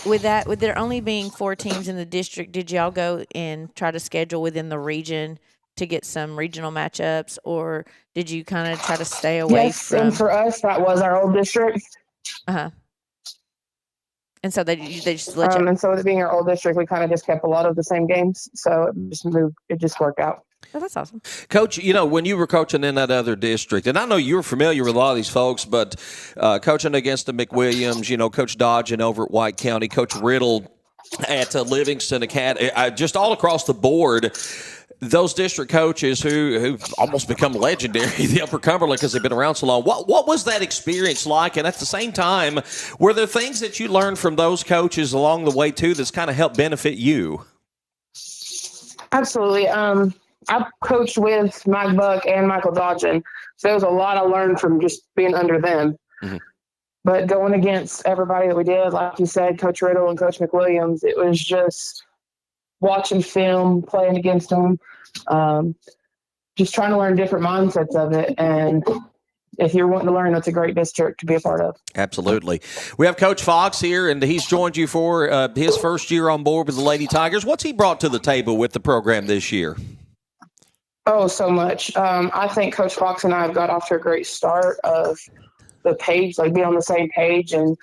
with there only being 4 teams in the district, did y'all go and try to schedule within the region to get some regional matchups, or did you kind of try to stay away from? And for us, that was our old district. Uh-huh. And so they just let you. And so with it being our old district, we kind of just kept a lot of the same games. So it just worked out. Oh, that's awesome. Coach, when you were coaching in that other district, and I know you're familiar with a lot of these folks, but coaching against the McWilliams, Coach Dodgen over at White County, Coach Riddle at Livingston Academy, just all across the board, those district coaches who've almost become legendary, the Upper Cumberland, because they've been around so long. What was that experience like? And at the same time, were there things that you learned from those coaches along the way too that's kind of helped benefit you? Absolutely. I coached with Mike Buck and Michael Dodgen, so there was a lot I learned from just being under them. Mm-hmm. But going against everybody that we did, like you said, Coach Riddle and Coach McWilliams, it was just watching film, playing against them, just trying to learn different mindsets of it. And if you're wanting to learn, that's a great district to be a part of. Absolutely. We have Coach Fox here, and he's joined you for his first year on board with the Lady Tigers. What's he brought to the table with the program this year? Oh, so much. I think Coach Fox and I have got off to a great start of the page, like being on the same page. And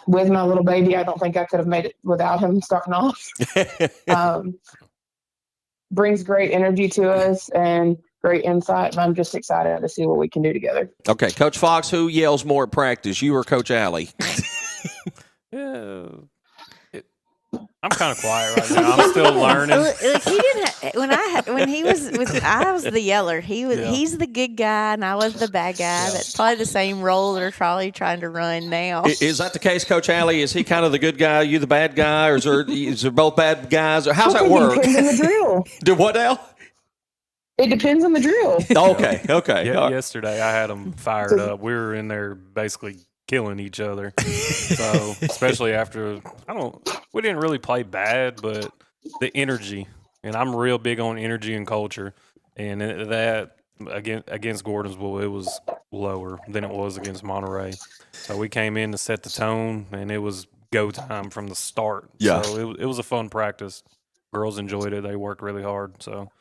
with my little baby, I don't think I could have made it without him starting off. Brings great energy to us and great insight, and I'm just excited to see what we can do together. Okay, Coach Fox, who yells more at practice, you or Coach Alley? Yeah. I'm kind of quiet right now. I'm still learning. He didn't. When he was with, I was the yeller. He's the good guy, and I was the bad guy. That's probably the same role they're probably trying to run now. Is that the case, Coach Alley? Is he kind of the good guy, you the bad guy, or is there both bad guys? Or how's that work? It depends on the drill. Do what now? It depends on the drill. Okay. Yeah, yesterday I had them fired up. We were in there basically killing each other. So especially after we didn't really play bad, but the energy, and I'm real big on energy and culture, and that against Gordonsville, it was lower than it was against Monterey. So we came in to set the tone, and it was go time from the start. Yeah. So it was a fun practice. Girls enjoyed it. They worked really hard. So.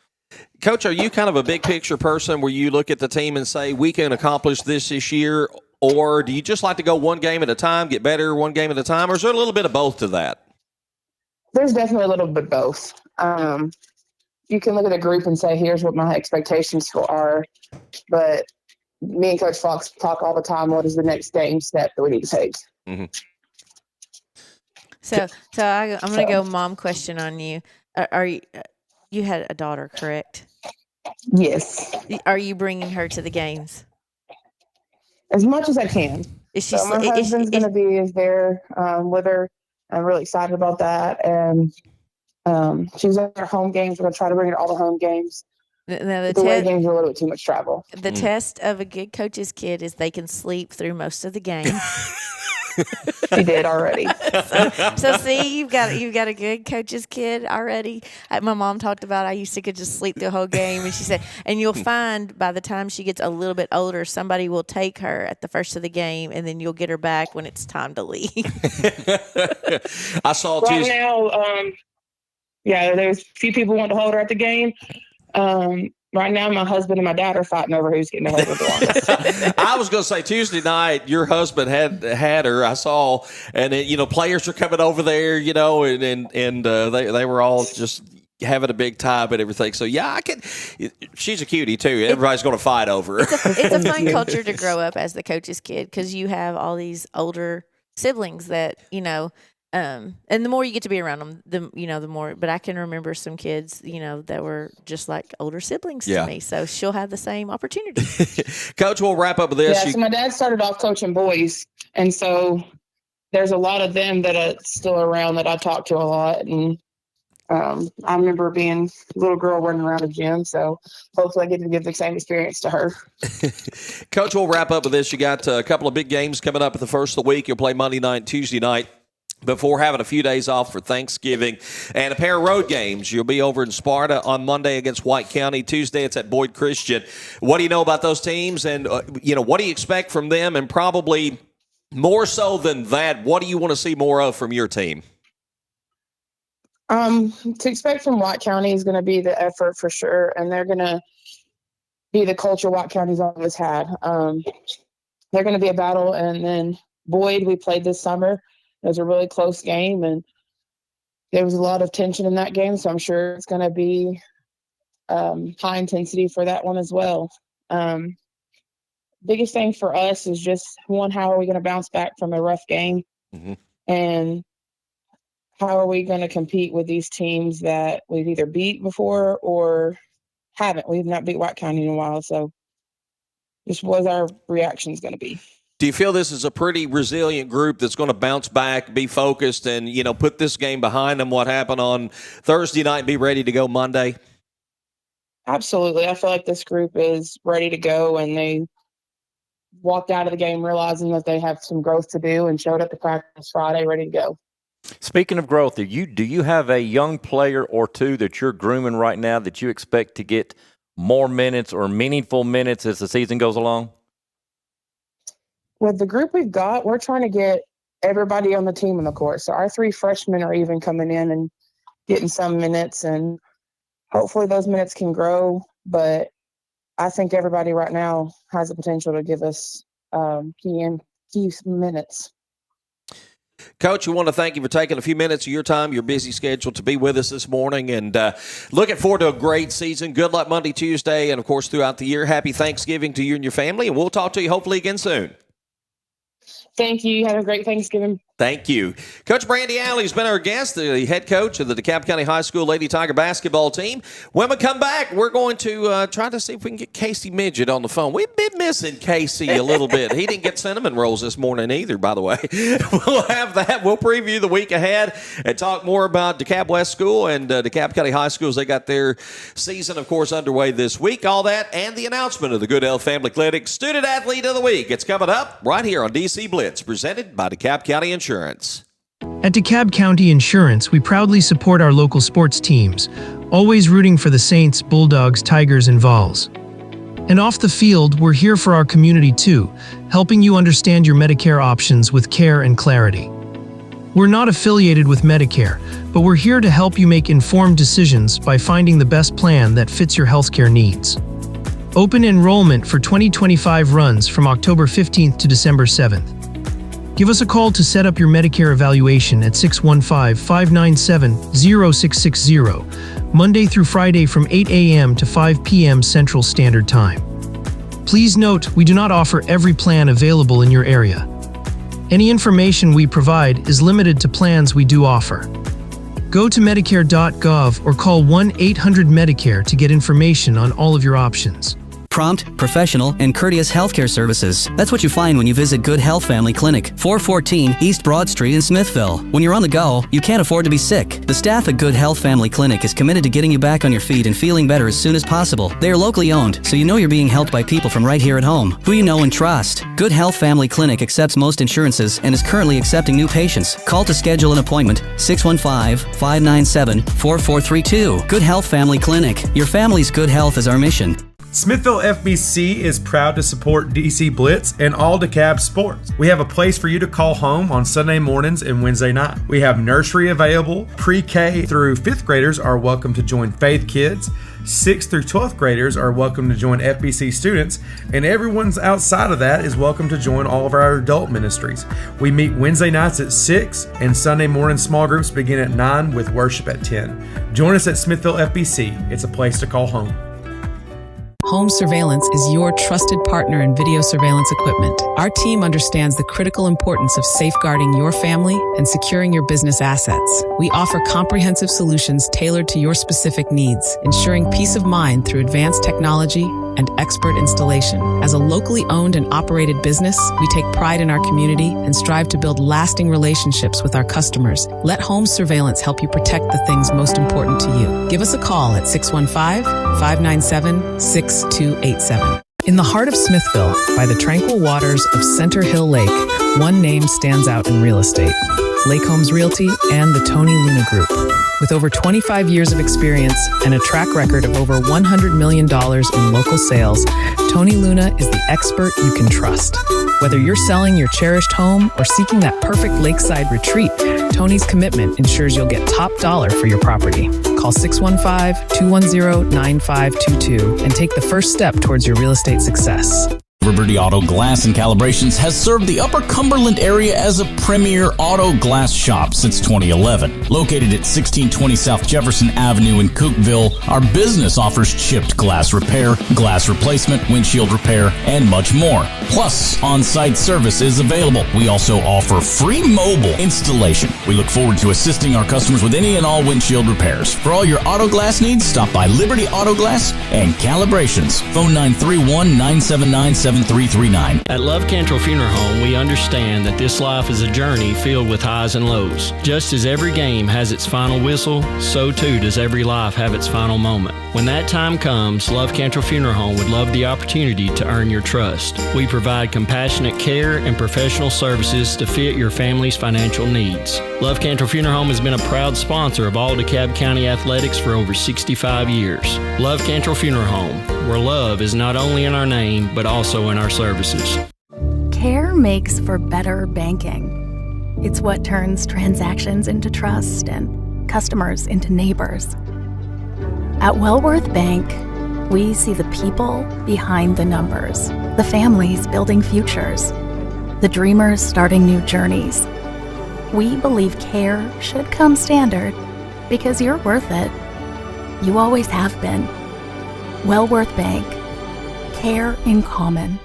Coach, are you kind of a big picture person where you look at the team and say, we can accomplish this year, or do you just like to go one game at a time, get better one game at a time, or is there a little bit of both to that? There's definitely a little bit of both. You can look at a group and say, here's what my expectations are, but me and Coach Fox talk all the time, what is the next game step that we need to take? Mm-hmm. So I'm going to go mom question on you. Are you... You had a daughter, correct? Yes. Are you bringing her to the games? As much as I can. Is she? So my husband's going to be there with her. I'm really excited about that. And she's at her home games. We're going to try to bring her to all the home games. Now the away games are a little bit too much travel. The test of a good coach's kid is they can sleep through most of the game. She did already. So see, you've got a good coach's kid already. My mom talked about I used to could just sleep the whole game, and she said, and you'll find by the time she gets a little bit older, somebody will take her at the first of the game, and then you'll get her back when it's time to leave. I saw right now. There's a few people want to hold her at the game. Right now, my husband and my dad are fighting over who's getting to hold her the longest. I was going to say Tuesday night, your husband had her. I saw, and players are coming over there, and they were all just having a big time and everything. So yeah, she's a cutie too. Everybody's going to fight over her. It's a fun culture to grow up as the coach's kid because you have all these older siblings that and the more you get to be around them, the more. But I can remember some kids, that were just like older siblings to me. So she'll have the same opportunity. Coach, we'll wrap up with this. Yeah, so my dad started off coaching boys, and so there's a lot of them that are still around that I talk to a lot. And I remember being a little girl running around a gym, so hopefully I get to give the same experience to her. Coach, we'll wrap up with this. You got a couple of big games coming up at the first of the week. You'll play Monday night, Tuesday night, before having a few days off for Thanksgiving, and a pair of road games. You'll be over in Sparta on Monday against White County. Tuesday, it's at Boyd Christian. What do you know about those teams, and what do you expect from them? And probably more so than that, what do you want to see more of from your team? To expect from White County is going to be the effort for sure, and they're going to be the culture White County's always had. They're going to be a battle, and then Boyd, we played this summer. It was a really close game, and there was a lot of tension in that game, so I'm sure it's going to be high intensity for that one as well. Biggest thing for us is just, one, how are we going to bounce back from a rough game? Mm-hmm. And how are we going to compete with these teams that we've either beat before or haven't? We've not beat White County in a while, so just what our reaction's going to be. Do you feel this is a pretty resilient group that's going to bounce back, be focused, and, put this game behind them, what happened on Thursday night, and be ready to go Monday? Absolutely. I feel like this group is ready to go, and they walked out of the game realizing that they have some growth to do and showed up to practice Friday ready to go. Speaking of growth, do you have a young player or two that you're grooming right now that you expect to get more minutes or meaningful minutes as the season goes along? With the group we've got, we're trying to get everybody on the team on the court. So our 3 freshmen are even coming in and getting some minutes, and hopefully those minutes can grow. But I think everybody right now has the potential to give us key minutes. Coach, we want to thank you for taking a few minutes of your time, your busy schedule, to be with us this morning, and looking forward to a great season. Good luck Monday, Tuesday, and, of course, throughout the year. Happy Thanksgiving to you and your family, and we'll talk to you hopefully again soon. Thank you. Have a great Thanksgiving. Thank you. Coach Brandy Alley has been our guest, the head coach of the DeKalb County High School Lady Tiger basketball team. When we come back, we're going to try to see if we can get Casey Midget on the phone. We've been missing Casey a little bit. He didn't get cinnamon rolls this morning either, by the way. We'll have that. We'll preview the week ahead and talk more about DeKalb West School and DeKalb County High Schools. They got their season, of course, underway this week. All that and the announcement of the Good Health Family Clinic Student Athlete of the Week. It's coming up right here on DC Blitz, presented by DeKalb County Insurance. At DeKalb County Insurance, we proudly support our local sports teams, always rooting for the Saints, Bulldogs, Tigers, and Vols. And off the field, we're here for our community too, helping you understand your Medicare options with care and clarity. We're not affiliated with Medicare, but we're here to help you make informed decisions by finding the best plan that fits your healthcare needs. Open enrollment for 2025 runs from October 15th to December 7th. Give us a call to set up your Medicare evaluation at 615-597-0660, Monday through Friday from 8 a.m. to 5 p.m. Central Standard Time. Please note, we do not offer every plan available in your area. Any information we provide is limited to plans we do offer. Go to Medicare.gov or call 1-800-MEDICARE to get information on all of your options. Prompt, professional, and courteous healthcare services. That's what you find when you visit Good Health Family Clinic, 414 East Broad Street in Smithville. When you're on the go, you can't afford to be sick. The staff at Good Health Family Clinic is committed to getting you back on your feet and feeling better as soon as possible. They are locally owned, so you know you're being helped by people from right here at home, who you know and trust. Good Health Family Clinic accepts most insurances and is currently accepting new patients. Call to schedule an appointment, 615-597-4432. Good Health Family Clinic. Your family's good health is our mission. Smithville FBC is proud to support DC Blitz and all DeKalb Sports. We have a place for you to call home on Sunday mornings and Wednesday night. We have nursery available. Pre-K through 5th graders are welcome to join Faith Kids. 6th through 12th graders are welcome to join FBC students, and everyone's outside of that is welcome to join all of our adult ministries. We meet Wednesday nights at 6, and Sunday morning small groups begin at 9 with worship at 10. Join us at Smithville FBC. It's a place to call home. Home Surveillance is your trusted partner in video surveillance equipment. Our team understands the critical importance of safeguarding your family and securing your business assets. We offer comprehensive solutions tailored to your specific needs, ensuring peace of mind through advanced technology and expert installation. As a locally owned and operated business, we take pride in our community and strive to build lasting relationships with our customers. Let Home Surveillance help you protect the things most important to you. Give us a call at 615-597-6287. In the heart of Smithville, by the tranquil waters of Center Hill Lake, one name stands out in real estate: Lake Homes Realty and the Tony Luna Group. With over 25 years of experience and a track record of over $100 million in local sales, Tony Luna is the expert you can trust. Whether you're selling your cherished home or seeking that perfect lakeside retreat, Tony's commitment ensures you'll get top dollar for your property. Call 615-210-9522 and take the first step towards your real estate success. Liberty Auto Glass and Calibrations has served the Upper Cumberland area as a premier auto glass shop since 2011. Located at 1620 South Jefferson Avenue in Cookeville, our business offers chipped glass repair, glass replacement, windshield repair, and much more. Plus, on-site service is available. We also offer free mobile installation. We look forward to assisting our customers with any and all windshield repairs. For all your auto glass needs, stop by Liberty Auto Glass and Calibrations. Phone 931-979-7339. At Love Cantrell Funeral Home, we understand that this life is a journey filled with highs and lows. Just as every game has its final whistle, so too does every life have its final moment. When that time comes, Love Cantrell Funeral Home would love the opportunity to earn your trust. We provide compassionate care and professional services to fit your family's financial needs. Love Cantrell Funeral Home has been a proud sponsor of all DeKalb County athletics for over 65 years. Love Cantrell Funeral Home, where love is not only in our name, but also in our services. Care makes for better banking. It's what turns transactions into trust and customers into neighbors. At Wellworth Bank, we see the people behind the numbers, the families building futures, the dreamers starting new journeys. We believe care should come standard because you're worth it. You always have been. Wellworth Bank. Care in common.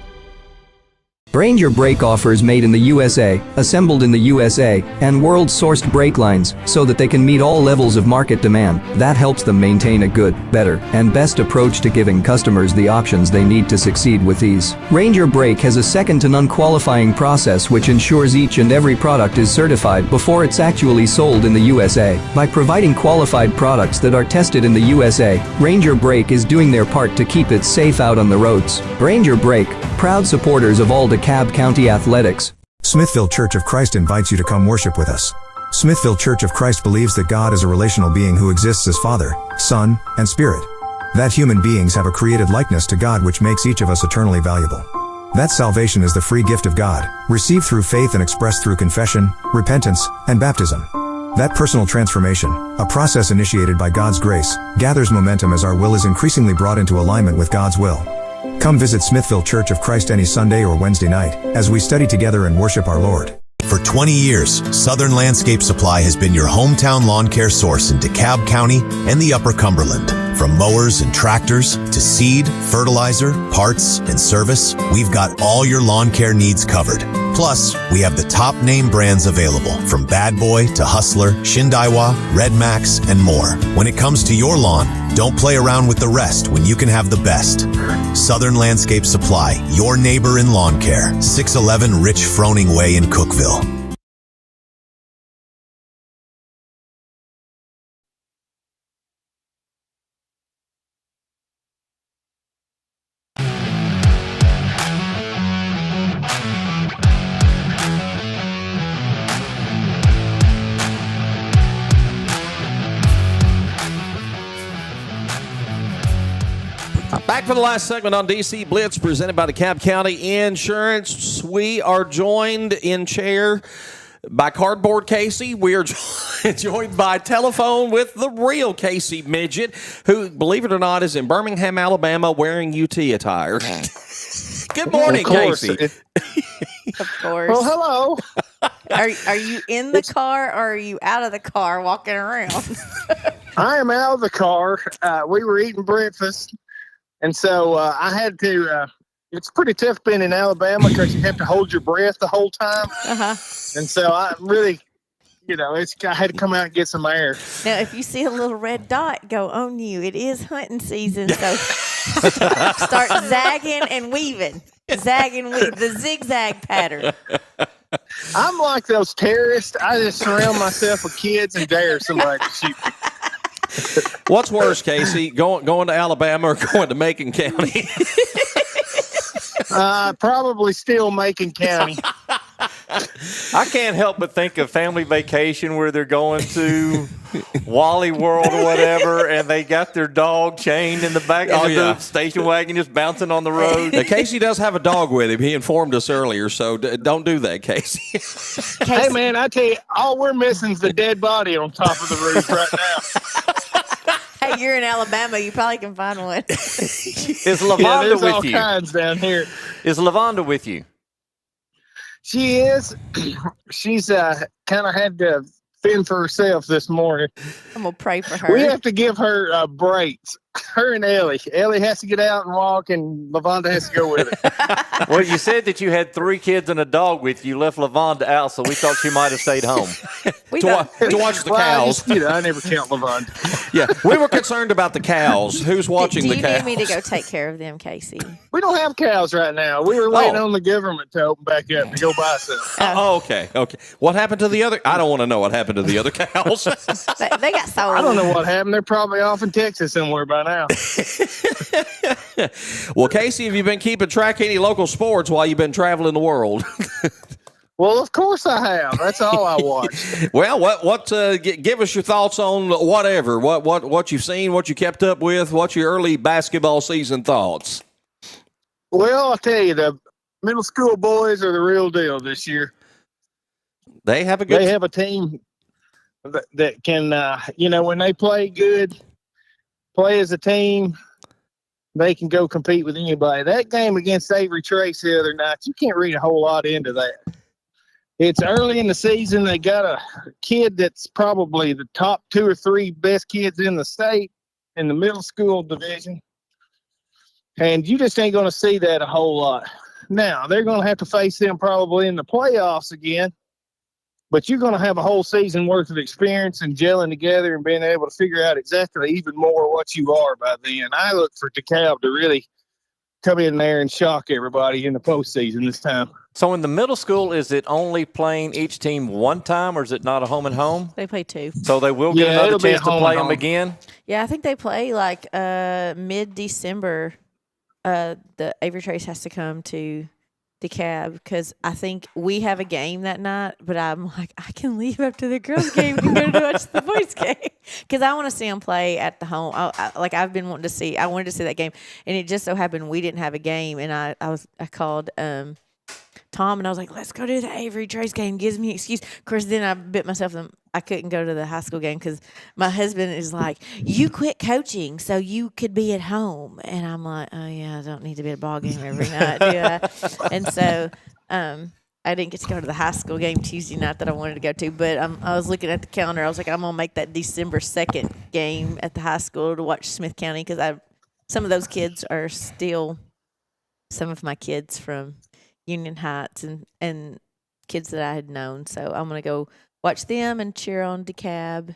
Ranger brake offers made in the USA, assembled in the USA, and world-sourced brake lines so that they can meet all levels of market demand. That helps them maintain a good, better, and best approach to giving customers the options they need to succeed with ease. Ranger Brake has a second-to-none qualifying process which ensures each and every product is certified before it's actually sold in the USA. By providing qualified products that are tested in the USA, Ranger Brake is doing their part to keep it safe out on the roads. Ranger Brake, proud supporters of all DeKalb County athletics. Smithville Church of Christ invites you to come worship with us. Smithville Church of Christ believes that God is a relational being who exists as Father, Son, and Spirit. That human beings have a created likeness to God which makes each of us eternally valuable. That salvation is the free gift of God, received through faith and expressed through confession, repentance, and baptism. That personal transformation, a process initiated by God's grace, gathers momentum as our will is increasingly brought into alignment with God's will. Come visit Smithville Church of Christ any Sunday or Wednesday night as we study together and worship our Lord. For 20 years, Southern Landscape Supply has been your hometown lawn care source in DeKalb County and the Upper Cumberland. From mowers and tractors to seed, fertilizer, parts, and service, we've got all your lawn care needs covered. Plus, we have the top name brands available, from Bad Boy to Hustler, Shindaiwa, Red Max, and more. When it comes to your lawn, don't play around with the rest when you can have the best. Southern Landscape Supply, your neighbor in lawn care. 611 Rich Froning Way in Cookeville. Back for the last segment on DC Blitz, presented by DeKalb County Insurance. We are joined in chair by Cardboard Casey. We are joined by telephone with the real Casey Midget, who, believe it or not, is in Birmingham, Alabama, wearing UT attire. Good morning, Casey. Of course. Well, hello. Are you in the car or are you out of the car walking around? I am out of the car. We were eating breakfast. And so I had to, it's pretty tough being in Alabama because you have to hold your breath the whole time. Uh-huh. And so I really, I had to come out and get some air. Now, if you see a little red dot go on you, it is hunting season. So start zagging and weaving. The zigzag pattern. I'm like those terrorists. I just surround myself with kids and dare somebody to shoot me. What's worse, Casey, going to Alabama or going to Macon County? Probably still Macon County. I can't help but think of family vacation where they're going to Wally World or whatever, and they got their dog chained in the back of the station wagon just bouncing on the road. Now, Casey does have a dog with him. He informed us earlier, so don't do that, Casey. Hey, man, I tell you, all we're missing is the dead body on top of the roof right now. Hey, You're in Alabama. You probably can find one. Is Lavonda there's with all you? kinds down here. Is Lavonda with you? She is. She's kind of had to fend for herself this morning. I'm going to pray for her. We have to give her breaks. Her and Ellie. Ellie has to get out and walk, and Lavonda has to go with her. Well, you said that you had 3 kids and a dog with you. You left Lavonda out, so we thought she might have stayed home. To watch the cows. I never count Lavonda. Yeah, we were concerned about the cows. Who's watching the Do cows? you need me to go take care of them, Casey? We don't have cows right now. We were waiting on the government to open back up to go buy some. Okay. What happened to the other? I don't want to know what happened to the other cows. They got sold. I don't know what happened. They're probably off in Texas somewhere by now. Well, Casey, have you been keeping track of any local sports while you've been traveling the world? Well, of course I have. That's all I watch. Well, give us your thoughts on whatever. What you've seen, what you kept up with, what's your early basketball season thoughts? Well, I'll tell you, the middle school boys are the real deal this year. They have a team that can, when they play good, play as a team, they can go compete with anybody. That game against Avery Trace the other night, you can't read a whole lot into that. It's early in the season. They got a kid that's probably the top 2 or 3 best kids in the state in the middle school division. And you just ain't going to see that a whole lot. Now, they're going to have to face them probably in the playoffs again. But you're going to have a whole season worth of experience and gelling together and being able to figure out exactly even more what you are by then. I look for DeKalb to really come in there and shock everybody in the postseason this time. So in the middle school, is it only playing each team one time, or is it not a home and home? They play 2. So they will get another chance to play them again? Yeah, I think they play like mid-December. The Avery Trace has to come to DeKalb because I think we have a game that night, but I'm like, I can leave after the girls' game and go to watch the boys' game because I want to see them play at the home. I've been wanting to see. I wanted to see that game, and it just so happened we didn't have a game, and I called Tom and I was like, let's go to the Avery Trace game. Gives me an excuse. Of course, then I bit myself and I couldn't go to the high school game because my husband is like, you quit coaching so you could be at home. And I'm like, oh, yeah, I don't need to be at a ball game every night, do I? And so I didn't get to go to the high school game Tuesday night that I wanted to go to. But I was looking at the calendar. I was like, I'm going to make that December 2nd game at the high school to watch Smith County because some of those kids are still some of my kids from Union Heights and kids that I had known. So I'm going to go watch them and cheer on DeKalb.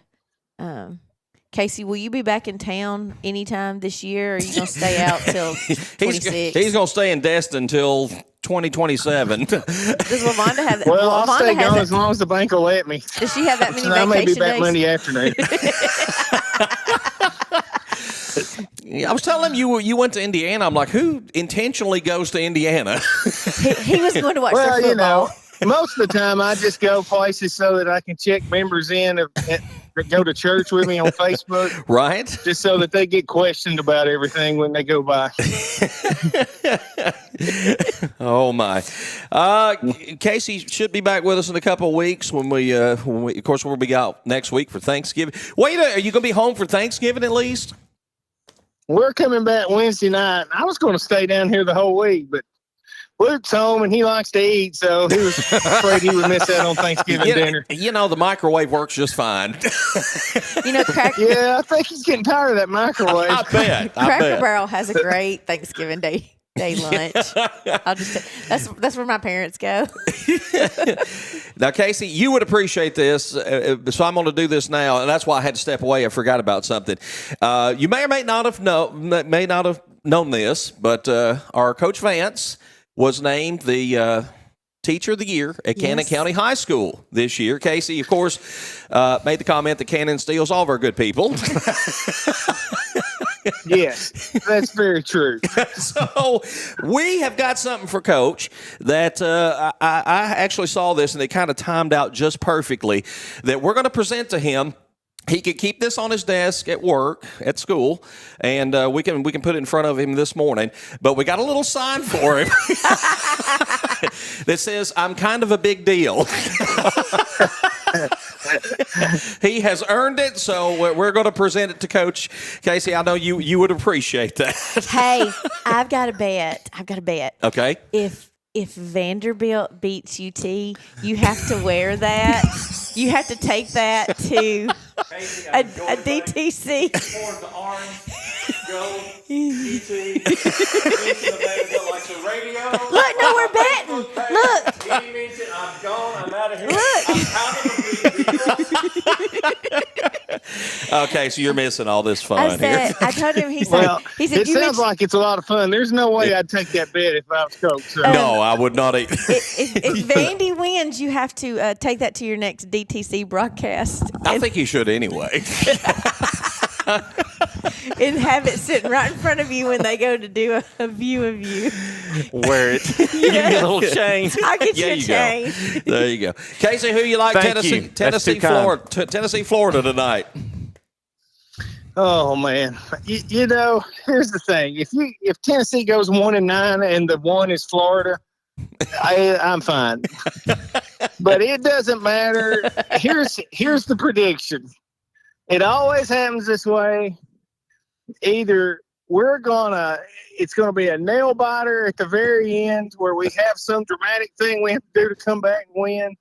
Casey, will you be back in town anytime this year, or are you going to stay out till 26? He's going to stay in Destin until 2027. Does Lavonda have that? Well, I'll stay gone as long as the bank will let me. Does she have that many I vacation may be back days? Monday afternoon. I was telling him you went to Indiana. I'm like, who intentionally goes to Indiana? He was going to watch their football. Most of the time I just go places so that I can check members in that go to church with me on Facebook. Right. Just so that they get questioned about everything when they go by. Oh, my. Casey should be back with us in a couple of weeks when we of course, we'll be out next week for Thanksgiving. Wait, are you going to be home for Thanksgiving at least? We're coming back Wednesday night. I was going to stay down here the whole week, but Luke's home and he likes to eat, so he was afraid he would miss out on Thanksgiving dinner. The microwave works just fine. Yeah, I think he's getting tired of that microwave. I bet. Cracker Barrel has a great Thanksgiving Day lunch. That's where my parents go. Now, Casey, you would appreciate this, so I'm going to do this now, and that's why I had to step away. I forgot about something. You may or may not have known this, but our Coach Vance was named the Teacher of the Year at Cannon County High School this year. Casey, of course, made the comment that Cannon steals all of our good people. Yes, that's very true. So we have got something for Coach that I actually saw this, and it kind of timed out just perfectly, that we're going to present to him. He could keep this on his desk at work, at school, and we can put it in front of him this morning. But we got a little sign for him that says, "I'm kind of a big deal." He has earned it, so we're going to present it to Coach Casey. I know you would appreciate that. Hey, I've got a bet. Okay. If Vanderbilt beats UT, you have to wear that. You have to take that to a DTC. Look, no, we're betting. Look. I'm gone. I'm out of here. Okay, so you're missing all this fun here. I told him, he Well, said, it sounds like it's a lot of fun. There's no way I'd take that bet if I was coach. So. No, I would not either. If Vandy wins, you have to take that to your next DTC broadcast. I think you should anyway. And have it sitting right in front of you when they go to do a view of you. Wear it. Give me a little chain. I'll get you a you chain. Go. There you go. Casey, who you like? Thank Tennessee, you. Tennessee, Florida. Tennessee, Florida tonight. Oh man, you know, here's the thing: if Tennessee goes 1-9 and the one is Florida, I'm fine. But it doesn't matter. Here's the prediction. It always happens this way. Either it's gonna be a nail biter at the very end where we have some dramatic thing we have to do to come back and win,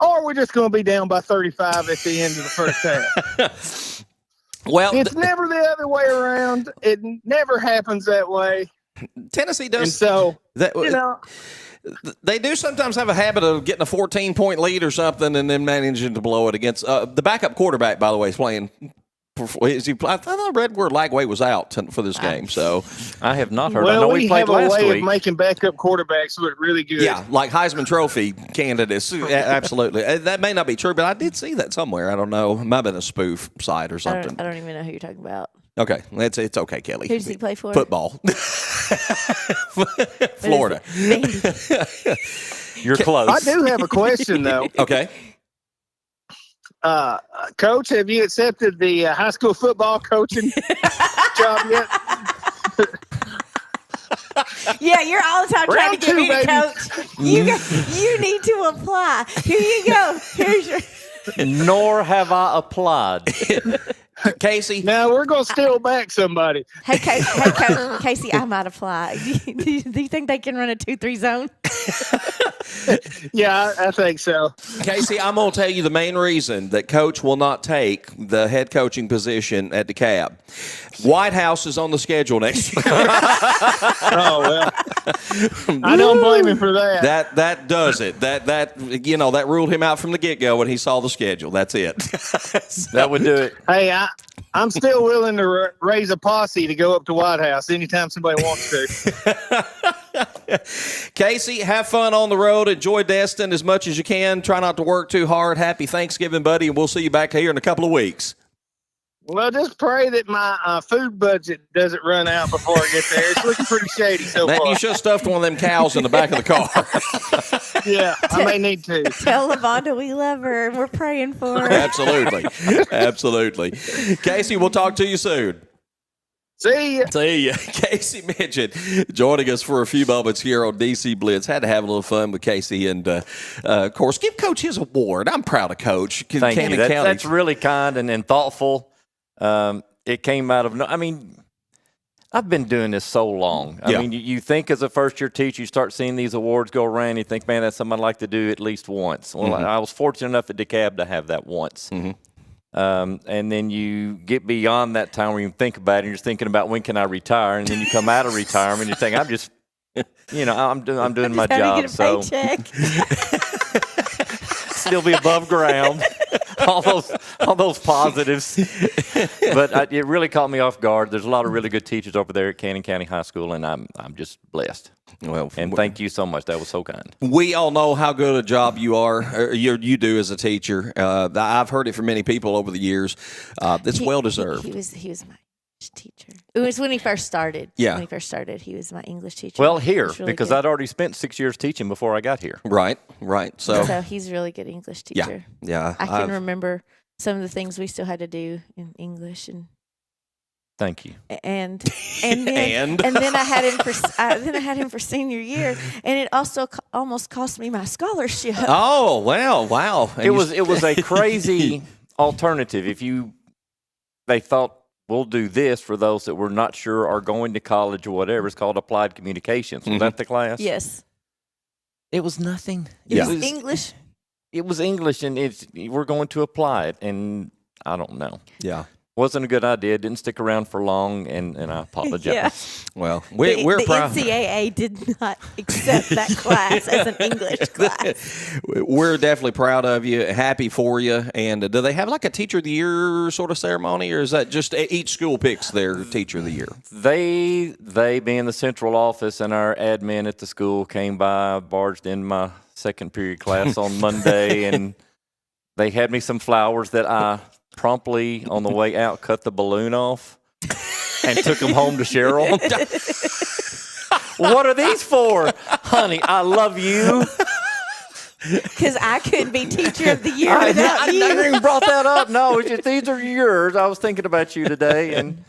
or we're just gonna be down by 35 at the end of the first half. Well, it's never the other way around. It never happens that way. Tennessee does. And so, you know, they do sometimes have a habit of getting a 14-point lead or something and then managing to blow it against the backup quarterback. By the way, is playing. I thought I read where Lagway was out for this game. So I have not heard. Well, I know we played have a last way week. of making backup quarterbacks look really good. Yeah, like Heisman Trophy candidates. Absolutely. That may not be true, but I did see that somewhere. I don't know. It might have been a spoof site or something. I don't even know who you're talking about. Okay, it's okay, Kelly. Who does he play for? Football. Florida. You're close. I do have a question, though. Okay. Coach, have you accepted the high school football coaching job yet? Yeah, you're all the time trying to get me to coach. You need to apply. Here you go. Here's your. Nor have I applied. Casey. Now we're going to steal back somebody. Hey, Casey, I might apply. Do you think they can run a 2-3 zone? Yeah, I think so. Casey, I'm going to tell you the main reason that Coach will not take the head coaching position at DeKalb. White House is on the schedule next year. Oh, well. I don't blame him for that. That does it. That ruled him out from the get-go when he saw the schedule. That's it. That would do it. Hey, I'm still willing to raise a posse to go up to White House anytime somebody wants to. Casey, have fun on the road. Enjoy Destin as much as you can. Try not to work too hard. Happy Thanksgiving, buddy, and we'll see you back here in a couple of weeks. Well, just pray that my food budget doesn't run out before I get there. It's looking pretty shady so far. You should have stuffed one of them cows in the back of the car. Yeah, I may need to. Tell Lavonda we love her and we're praying for her. Absolutely. Absolutely. Casey, we'll talk to you soon. See ya. See ya. Casey Midget joining us for a few moments here on DC Blitz. Had to have a little fun with Casey. And, of course, give Coach his award. I'm proud of Coach. Thank you. That's really kind and thoughtful. It came out of I've been doing this so long. I mean, you think as a first-year teacher, you start seeing these awards go around, you think, man, that's something I'd like to do at least once. Well, I was fortunate enough at DeKalb to have that once. And then you get beyond that time where you think about it, and you're thinking about when can I retire, and then you come out of retirement, and you think, I'm just, I'm doing my job. So still be above ground. all those positives. But it really caught me off guard. There's a lot of really good teachers over there at Cannon County High School, and I'm just blessed. Well, and thank you so much. That was so kind. We all know how good a job you are, or you do as a teacher. I've heard it from many people over the years. It's well deserved. He was my English teacher. It was when he first started. Yeah. When he first started, he was my English teacher. Well, here, really because good. I'd already spent 6 years teaching before I got here. Right. So he's a really good English teacher. Yeah. I can remember some of the things we still had to do in English, and Thank you. And then I had him for senior year, and it also almost cost me my scholarship. Oh, wow. It was a crazy alternative. They thought we'll do this for those that we're not sure are going to college or whatever. It's called applied communications. Was that the class? Yes. It was nothing. It was English. It was English, and we're going to apply it, and I don't know. Yeah. Wasn't a good idea. Didn't stick around for long, and I apologize. Yeah. Well, we're proud. The NCAA did not accept that class as an English class. We're definitely proud of you, happy for you. And do they have like a Teacher of the Year sort of ceremony, or is that just each school picks their Teacher of the Year? They being the central office and our admin at the school came by, barged in my second period class on Monday, and they had me some flowers that I promptly on the way out cut the balloon off and took them home to Cheryl. What are these for? Honey, I love you. Because I couldn't be Teacher of the Year without you. I never even brought that up. No, it's just, these are yours. I was thinking about you today. And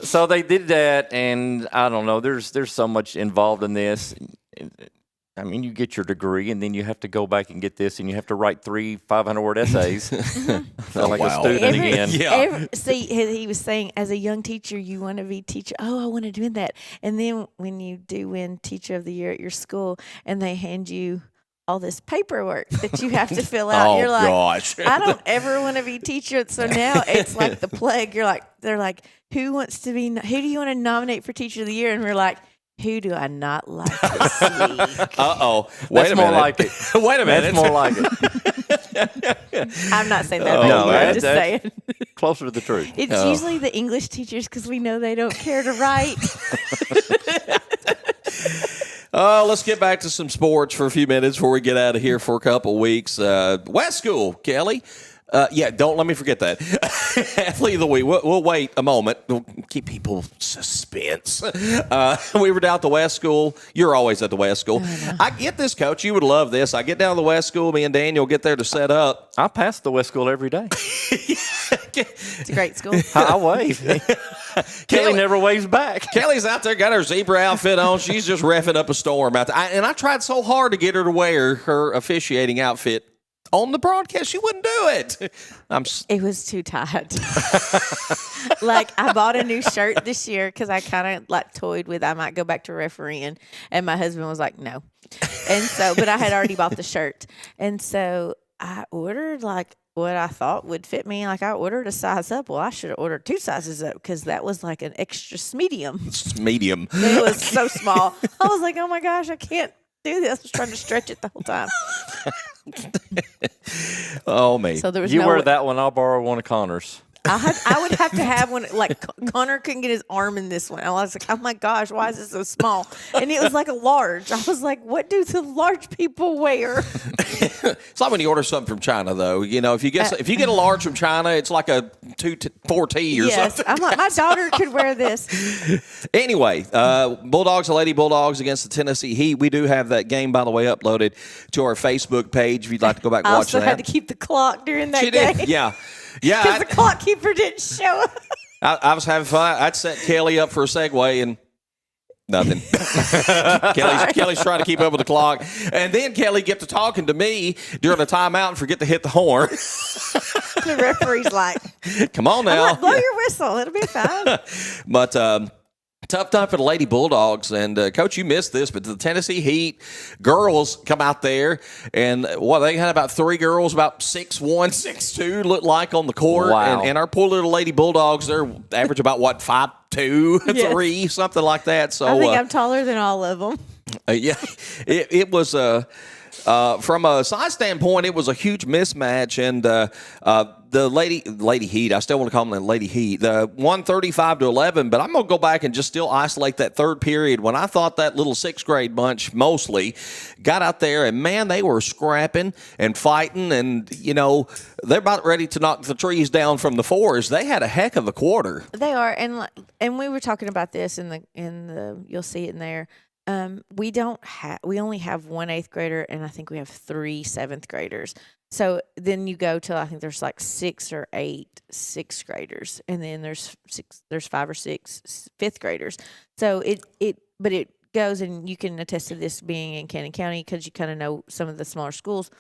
so they did that, and I don't know. There's so much involved in this. I mean, you get your degree, and then you have to go back and get this, and you have to write 3 500-word essays. I feel like a student again. See, he was saying, as a young teacher, you want to be teacher. Oh, I want to do that. And then when you do win Teacher of the Year at your school, and they hand you all this paperwork that you have to fill out, you're like, gosh. I don't ever want to be teacher. So now it's like the plague. They're like, who do you want to nominate for Teacher of the Year? And we're like, who do I not like this week? Uh-oh. Wait a minute. More like it. Wait a minute. That's more like it. I'm not saying that. I'm just saying. Closer to the truth. It's usually the English teachers because we know they don't care to write. Let's get back to some sports for a few minutes before we get out of here for a couple weeks. West School, Kelly. Don't let me forget that. Athlete of the week. We'll wait a moment. We'll keep people suspense. We were down at the West School. You're always at the West School. I get this, Coach. You would love this. I get down to the West School. Me and Daniel get there to set up. I pass the West School every day. It's a great school. I wave. Kelly never waves back. Kelly's out there, got her zebra outfit on. She's just reffing up a storm out there. And I tried so hard to get her to wear her officiating outfit on the broadcast. She wouldn't do it. It was too tight. Like, I bought a new shirt this year because I kind of like toyed with I might go back to refereeing, and my husband was like, no. And so, but I had already bought the shirt, and so I ordered like what I thought would fit me. Like, I ordered a size up. Well, I should have ordered 2 sizes up because that was like an extra medium. Medium. It was so small. I was like, oh my gosh, I can't do this. I was trying to stretch it the whole time. Oh, man. So there was you wear that one, I'll borrow one of Connor's. I would have to have one. Like, Connor couldn't get his arm in this one. I was like, oh my gosh, why is it so small? And it was like a large. I was like, what do the large people wear? It's like when you order something from China, though. You know, if you get a large from China, it's like a 4T or something. I'm like, my daughter could wear this. Anyway, Bulldogs and Lady Bulldogs against the Tennessee Heat. We do have that game, by the way, uploaded to our Facebook page if you'd like to go back and watch that. I also had to keep the clock during that game. Yeah. Because the clock keeper didn't show up. I was having fun. I'd set Kelly up for a segue and nothing. Kelly's trying to keep up with the clock. And then Kelly get to talking to me during a timeout and forget to hit the horn. The referee's like, come on now. I'm like, blow your whistle. It'll be fine. But tough time for the Lady Bulldogs. And, Coach, you missed this, but the Tennessee Heat girls come out there, and, they had about 3 girls, about 6'1", 6'2", looked like on the court. Wow. And our poor little Lady Bulldogs, they're average about, 5'2", 3", something like that. So I think I'm taller than all of them. Yeah, it was from a size standpoint, it was a huge mismatch, and the Lady Heat, I still want to call them the Lady Heat, the 135-11, but I'm going to go back and just still isolate that third period when I thought that little 6th grade bunch mostly got out there, and man, they were scrapping and fighting, and they're about ready to knock the trees down from the 4s. They had a heck of a quarter. They are, and we were talking about this in the you'll see it in there. We only have 1 8th grader, and I think we have 3 7th graders. So then you go to, I think there's like 6 or 8 sixth graders, and then there's 5 or 6 fifth graders. So but it goes, and you can attest to this being in Cannon County because you kind of know some of the smaller schools.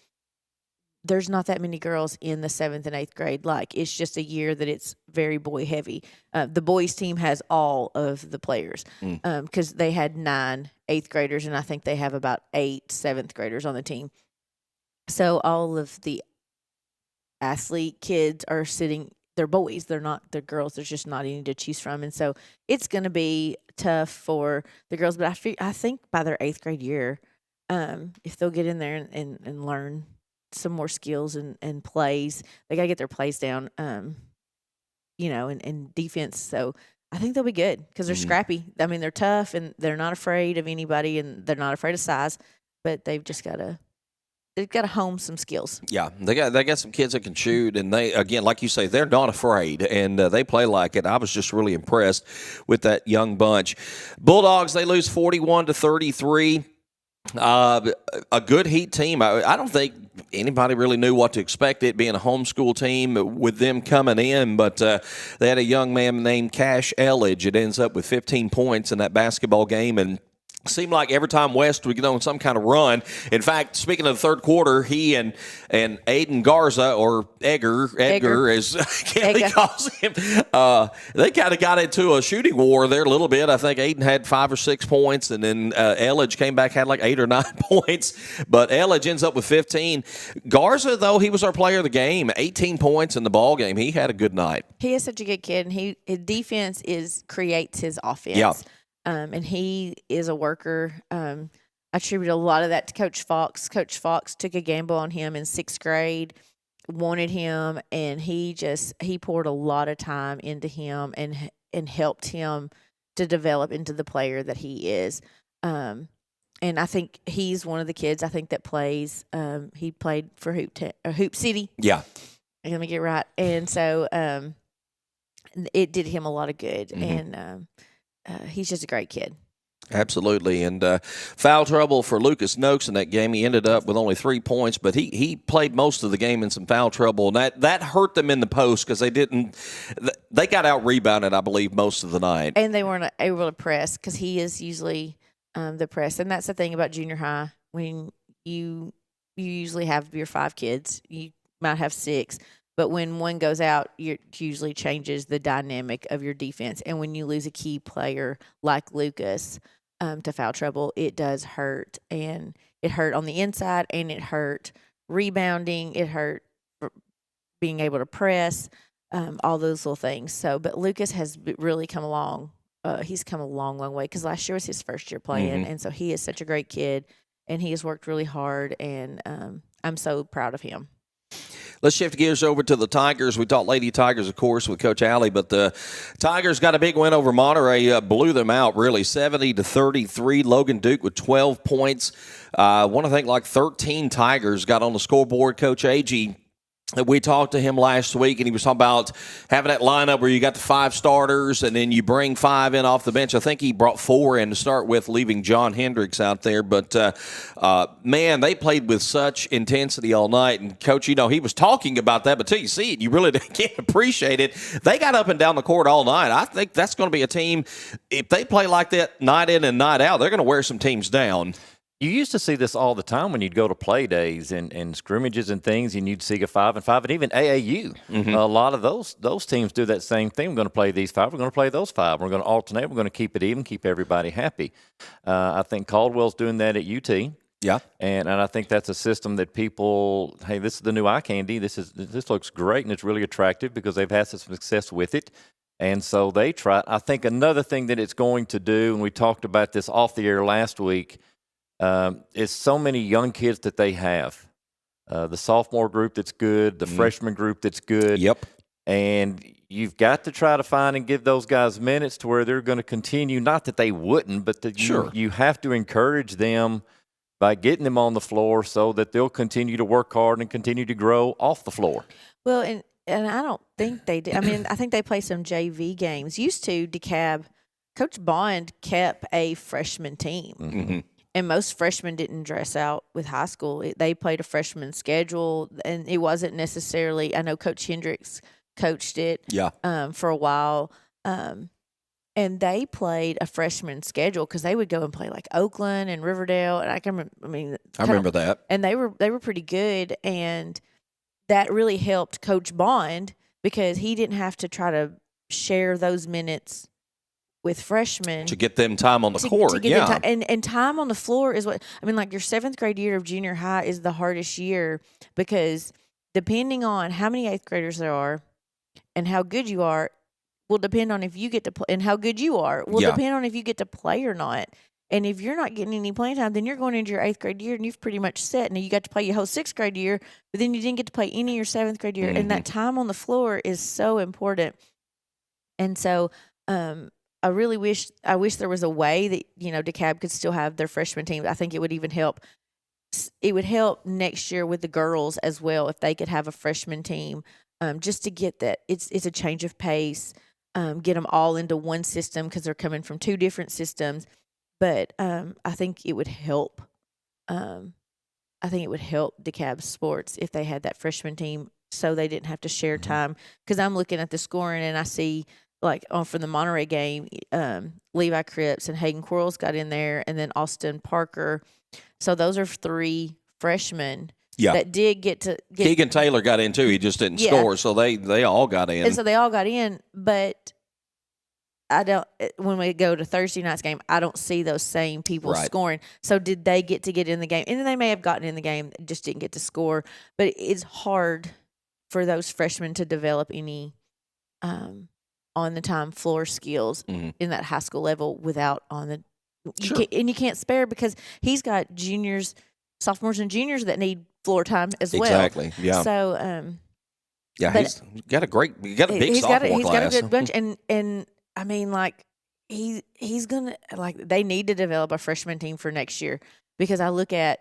There's not that many girls in the 7th and 8th grade. Like, it's just a year that it's very boy heavy. The boys team has all of the players because they had 9 8th graders, and I think they have about 8 7th graders on the team. So all of the athlete kids are sitting, they're boys, they're girls. There's just not any to choose from. And so it's going to be tough for the girls. But I think by their 8th grade year, if they'll get in there and learn some more skills and plays, they got to get their plays down, and defense. So I think they'll be good because they're scrappy. I mean, they're tough, and they're not afraid of anybody, and they're not afraid of size, but they've got to hone some skills. Yeah, they got some kids that can shoot, and they, again, like you say, they're not afraid, and they play like it. I was just really impressed with that young bunch. Bulldogs, they lose 41-33. A good Heat team. I don't think anybody really knew what to expect, it being a homeschool team with them coming in, but they had a young man named Cash Elledge. It ends up with 15 points in that basketball game, and seemed like every time West would get on some kind of run. In fact, speaking of the third quarter, he and Aiden Garza, or Edgar as Kelly calls him, they kind of got into a shooting war there a little bit. I think Aiden had 5 or 6 points, and then Elledge came back, had like 8 or 9 points. But Elledge ends up with 15. Garza, though, he was our player of the game, 18 points in the ball game. He had a good night. He is such a good kid, and his defense creates his offense. Yeah. And he is a worker. I attribute a lot of that to Coach Fox. Coach Fox took a gamble on him in 6th grade, wanted him, and he poured a lot of time into him and helped him to develop into the player that he is. And I think he's one of the kids that plays. He played for Hoop City. Yeah. Let me get right. And so it did him a lot of good. And he's just a great kid. Absolutely. And foul trouble for Lucas Noakes in that game. He ended up with only 3 points, but he played most of the game in some foul trouble. And that hurt them in the post because they got out-rebounded, I believe, most of the night. And they weren't able to press because he is usually the press. And that's the thing about junior high. When you usually have your 5 kids, you might have 6. But when one goes out, it usually changes the dynamic of your defense. And when you lose a key player like Lucas to foul trouble, it does hurt. And it hurt on the inside, and it hurt rebounding. It hurt being able to press, all those little things. So, but Lucas has really come along. He's come a long, long way because last year was his first year playing. And so he is such a great kid, and he has worked really hard. And I'm so proud of him. Let's shift gears over to the Tigers. We talked Lady Tigers, of course, with Coach Alley, but the Tigers got a big win over Monterey, blew them out, really, 70-33. Logan Duke with 12 points. I want to think like 13 Tigers got on the scoreboard. Coach Agee, we talked to him last week, and he was talking about having that lineup where you got the 5 starters, and then you bring 5 in off the bench. I think he brought 4 in to start with, leaving John Hendricks out there. But, man, they played with such intensity all night. And, Coach, he was talking about that, but till you see it, you really can't appreciate it. They got up and down the court all night. I think that's going to be a team, if they play like that night in and night out, they're going to wear some teams down. You used to see this all the time when you'd go to play days and scrimmages and things, and you'd see a 5-5, and even AAU. A lot of those teams do that same thing. We're going to play these 5. We're going to play those 5. We're going to alternate. We're going to keep it even, keep everybody happy. I think Caldwell's doing that at UT. Yeah, and I think that's a system that people, hey, this is the new eye candy. This looks great, and it's really attractive because they've had some success with it. And so they try. I think another thing that it's going to do, and we talked about this off the air last week, it's so many young kids that they have. The sophomore group that's good, the freshman group that's good. Yep. And you've got to try to find and give those guys minutes to where they're going to continue. Not that they wouldn't, but that you have to encourage them by getting them on the floor so that they'll continue to work hard and continue to grow off the floor. Well, and I don't think they did. I mean, I think they play some JV games. Used to, DeKalb, Coach Bond kept a freshman team. And most freshmen didn't dress out with high school. They played a freshman schedule, and it wasn't necessarily. I know Coach Hendricks coached it for a while, and they played a freshman schedule because they would go and play like Oakland and Riverdale, and I remember that. And they were pretty good, and that really helped Coach Bond because he didn't have to try to share those minutes with freshmen to get them time on the court. And time on the floor is what like your 7th grade year of junior high is the hardest year because depending on how many 8th graders there are and how good you are will depend on if you get to play, and how good you are will depend on if you get to play or not. And if you're not getting any playing time, then you're going into your 8th grade year and you've pretty much set. And you got to play your whole 6th grade year, but then you didn't get to play any of your 7th grade year. And that time on the floor is so important. And so, I wish there was a way that, DeKalb could still have their freshman team. I think it would even help. It would help next year with the girls as well if they could have a freshman team, just to get that. It's a change of pace, get them all into one system because they're coming from 2 different systems. But I think it would help. I think it would help DeKalb Sports if they had that freshman team so they didn't have to share time. Because I'm looking at the scoring and I see – from the Monterey game, Levi Cripps and Hayden Quarles got in there, and then Austin Parker. So those are 3 freshmen that did get to – Keegan Taylor got in too. He just didn't score, so they all got in. And so they all got in, but I don't – when we go to Thursday night's game, I don't see those same people scoring. So did they get to get in the game? And they may have gotten in the game, just didn't get to score. But it's hard for those freshmen to develop any on the time floor skills in that high school level without on the and you can't spare because he's got juniors, sophomores and juniors that need floor time as well. Exactly. Yeah. So he's got a big sophomore class. He's got a good bunch and he's gonna they need to develop a freshman team for next year because I look at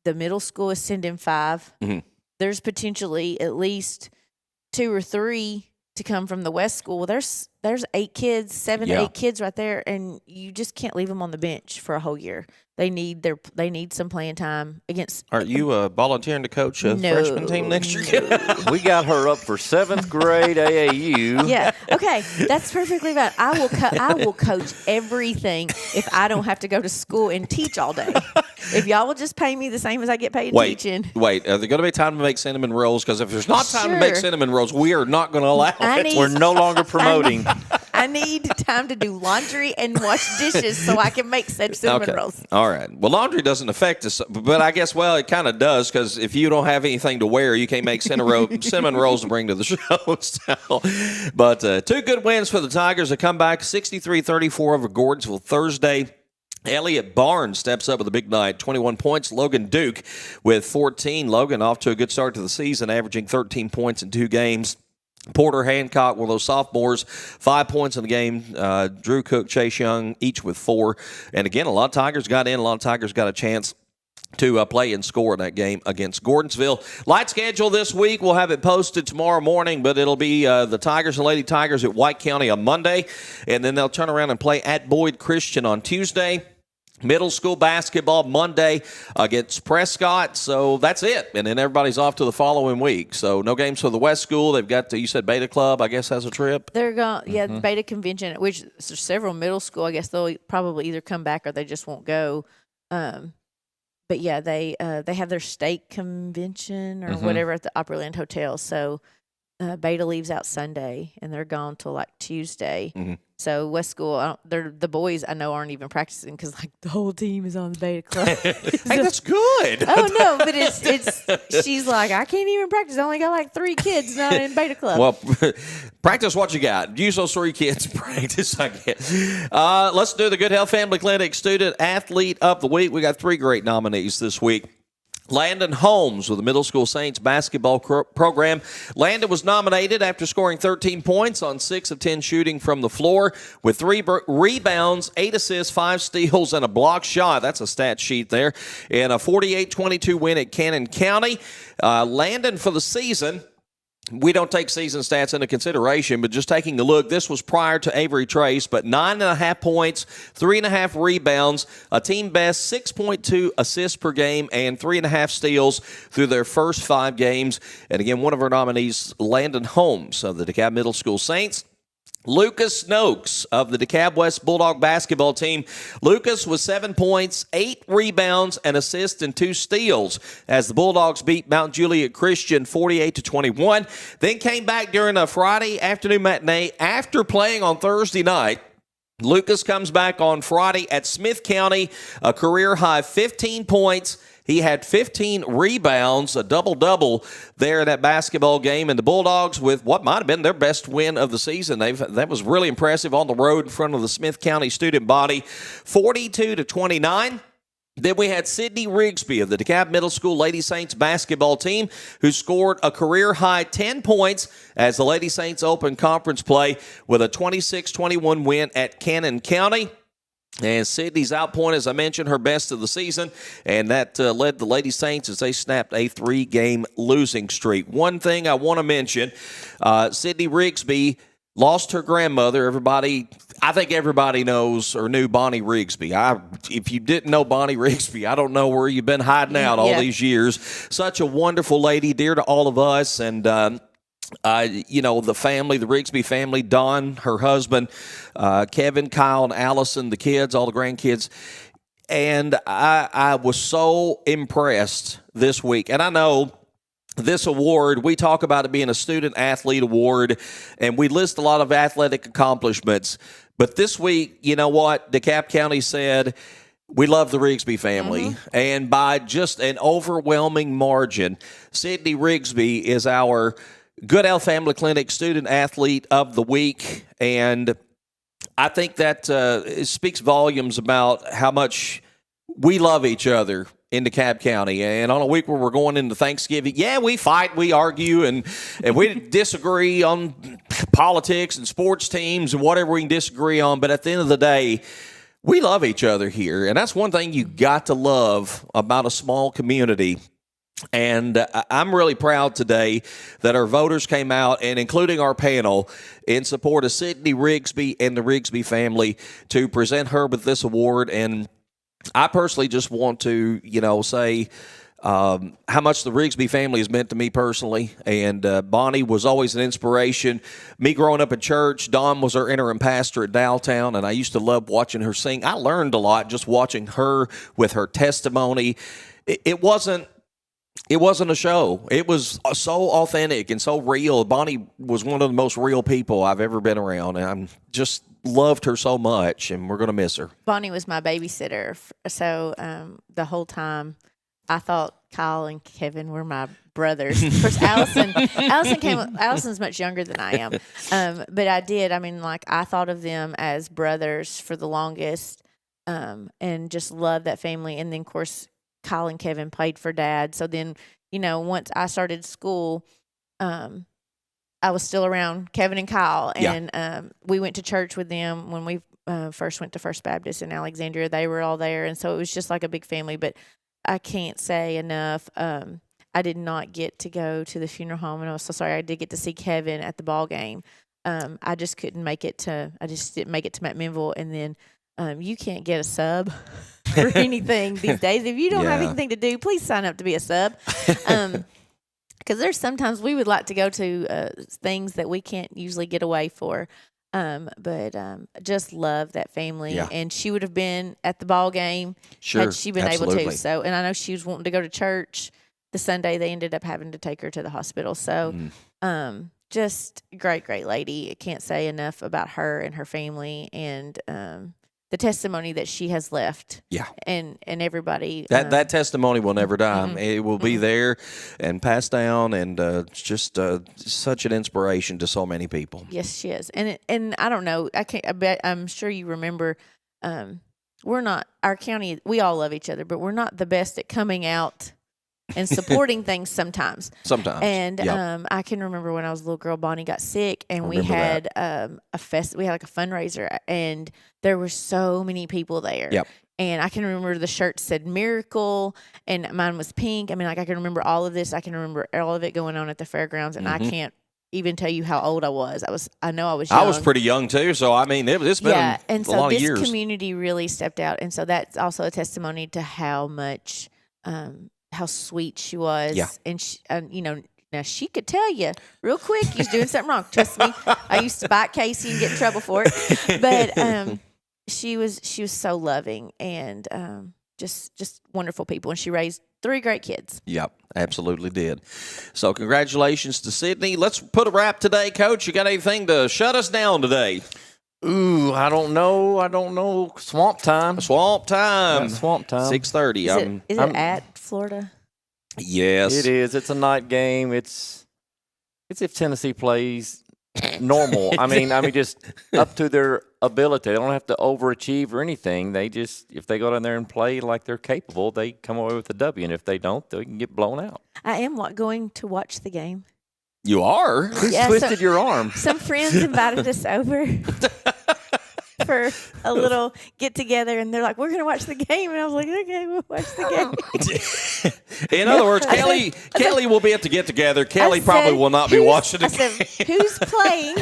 the middle school is sending 5. There's potentially at least 2 or 3 to come from the West School. Well, there's 8 kids, 7 to 8 kids right there, and you just can't leave them on the bench for a whole year. They need some playing time against. Are you volunteering to coach a freshman team next year? We got her up for 7th grade AAU. Yeah. Okay, that's perfectly fine. I will coach everything if I don't have to go to school and teach all day. If y'all will just pay me the same as I get paid teaching. Wait, are there going to be time to make cinnamon rolls? Because if there's not time to make cinnamon rolls, we are not going to allow it. We're no longer promoting. I need time to do laundry and wash dishes so I can make said cinnamon rolls. All right. Well, laundry doesn't affect us, but I guess, it kind of does because if you don't have anything to wear, you can't make cinnamon rolls to bring to the show. So, but 2 good wins for the Tigers. A comeback 63-34 over Gordonsville Thursday. Elliott Barnes steps up with a big night, 21 points. Logan Duke with 14. Logan off to a good start to the season, averaging 13 points in 2 games. Porter Hancock, one of those sophomores, 5 points in the game. Drew Cook, Chase Young, each with 4. And again, a lot of Tigers got in. A lot of Tigers got a chance to play and score in that game against Gordonsville. Light schedule this week. We'll have it posted tomorrow morning, but it'll be the Tigers and Lady Tigers at White County on Monday. And then they'll turn around and play at Boyd Christian on Tuesday. Middle school basketball Monday against Prescott. So that's it. And then everybody's off to the following week. So no games for the West School. They've got, you said Beta Club, I guess, has a trip. They're going, Beta Convention, which there's several middle school. I guess they'll probably either come back or they just won't go. But yeah, they have their state convention or whatever at the Opryland Hotel. So Beta leaves out Sunday and they're gone till like Tuesday. So West School, the boys I know aren't even practicing because the whole team is on the Beta Club. Hey, that's good. Oh no, but it's she's like, I can't even practice. I only got 3 kids not in Beta Club. Well, practice what you got. Use those 3 kids. Practice, I guess. Let's do the Good Health Family Clinic Student Athlete of the Week. We got 3 great nominees this week. Landon Holmes with the Middle School Saints basketball program. Landon was nominated after scoring 13 points on 6 of 10 shooting from the floor with 3 rebounds, 8 assists, 5 steals, and a block shot. That's a stat sheet there. And a 48-22 win at Cannon County. Landon for the season we don't take season stats into consideration, but just taking a look, this was prior to Avery Trace, but 9.5 points, 3.5 rebounds, a team best 6.2 assists per game, and 3.5 steals through their first 5 games. And again, one of our nominees, Landon Holmes of the DeKalb Middle School Saints. Lucas Noakes of the DeKalb West Bulldog basketball team. Lucas was 7 points, 8 rebounds, an assist, and 2 steals as the Bulldogs beat Mount Juliet Christian 48-21. Then came back during a Friday afternoon matinee after playing on Thursday night. Lucas comes back on Friday at Smith County, a career-high 15 points. He had 15 rebounds, a double-double there in that basketball game. And the Bulldogs, with what might have been their best win of the season, that was really impressive on the road in front of the Smith County student body, 42-29. Then we had Sydney Rigsby of the DeKalb Middle School Lady Saints basketball team, who scored a career-high 10 points as the Lady Saints opened conference play with a 26-21 win at Cannon County. And Sydney's outpoint, as I mentioned, her best of the season, and that led the Lady Saints as they snapped a 3-game losing streak. One thing I want to mention, Sydney Rigsby lost her grandmother. I think everybody knows or knew Bonnie Rigsby. If you didn't know Bonnie Rigsby, I don't know where you've been hiding out all these years. Such a wonderful lady, dear to all of us, and the family, the Rigsby family, Don, her husband, Kevin, Kyle, and Allison, the kids, all the grandkids. And I was so impressed this week. And I know this award, we talk about it being a student athlete award, and we list a lot of athletic accomplishments. But this week, you know what? DeKalb County said, we love the Rigsby family. Mm-hmm. And by just an overwhelming margin, Sydney Rigsby is our Good Health Family Clinic Student Athlete of the Week, and I think that it speaks volumes about how much we love each other in DeKalb County. And on a week where we're going into Thanksgiving, we fight, we argue, and we disagree on politics and sports teams and whatever we can disagree on, but at the end of the day, we love each other here, and that's one thing you got to love about a small community. And I'm really proud today that our voters came out, and including our panel, in support of Sydney Rigsby and the Rigsby family to present her with this award. And I personally just want to, say how much the Rigsby family has meant to me personally. And Bonnie was always an inspiration. Me growing up at church, Dawn was our interim pastor at Dowtown, and I used to love watching her sing. I learned a lot just watching her with her testimony. It wasn't a show. It was so authentic and so real. Bonnie was one of the most real people I've ever been around, and I just loved her so much, and we're going to miss her. Bonnie was my babysitter, so the whole time I thought Kyle and Kevin were my brothers. Of course, Allison's much younger than I am, but I did. I thought of them as brothers for the longest, and just loved that family. And then, of course, Kyle and Kevin played for Dad. So then, once I started school, I was still around Kevin and Kyle. And we went to church with them when we first went to First Baptist in Alexandria. They were all there. And so it was just like a big family. But I can't say enough. I did not get to go to the funeral home, and I was so sorry. I did get to see Kevin at the ball game. I just didn't make it to Matt Minville. And then you can't get a sub for anything these days. If you don't have anything to do, please sign up to be a sub. Because there's sometimes we would like to go to things that we can't usually get away for. But just love that family. Yeah. And she would have been at the ball game had she been able to. So, and I know she was wanting to go to church the Sunday. They ended up having to take her to the hospital. So, just great lady. I can't say enough about her and her family, and the testimony that she has left. Yeah. And everybody. That testimony will never die. Mm-hmm. It will be there and passed down, and just such an inspiration to so many people. Yes, she is. And I don't know. I'm sure you remember, we're not, our county, we all love each other, but we're not the best at coming out and supporting things sometimes. And I can remember when I was a little girl, Bonnie got sick, and we had we had like a fundraiser, and there were so many people there. Yep. And I can remember the shirt said Miracle, and mine was pink. I can remember all of this. I can remember all of it going on at the fairgrounds, and I can't even tell you how old I was. I know I was young. I was pretty young too, so I mean, it's been and a lot of years. This community really stepped out, and so that's also a testimony to how much, how sweet she was. Yeah. And she, now she could tell you real quick you're doing something wrong. Trust me, I used to bite Casey and get in trouble for it. But she was so loving and just wonderful people, and she raised 3 great kids. Yep, absolutely did. So congratulations to Sydney. Let's put a wrap today, Coach. You got anything to shut us down today? Ooh, I don't know. Swamp time. Swamp time. Yeah, swamp time. 6:30. Is it at Florida? Yes. It is. It's a night game. It's if Tennessee plays normal. I mean, just up to their ability. They don't have to overachieve or anything. They just, if they go down there and play like they're capable, they come away with a W. And if they don't, they can get blown out. I am going to watch the game. You are? Who's twisted your arm? Some friends invited us over for a little get together, and they're like, "We're going to watch the game," and I was like, "Okay, we'll watch the game." In other words, Kelly will be at the get together. Kelly probably will not be watching the game. I said, "Who's playing?"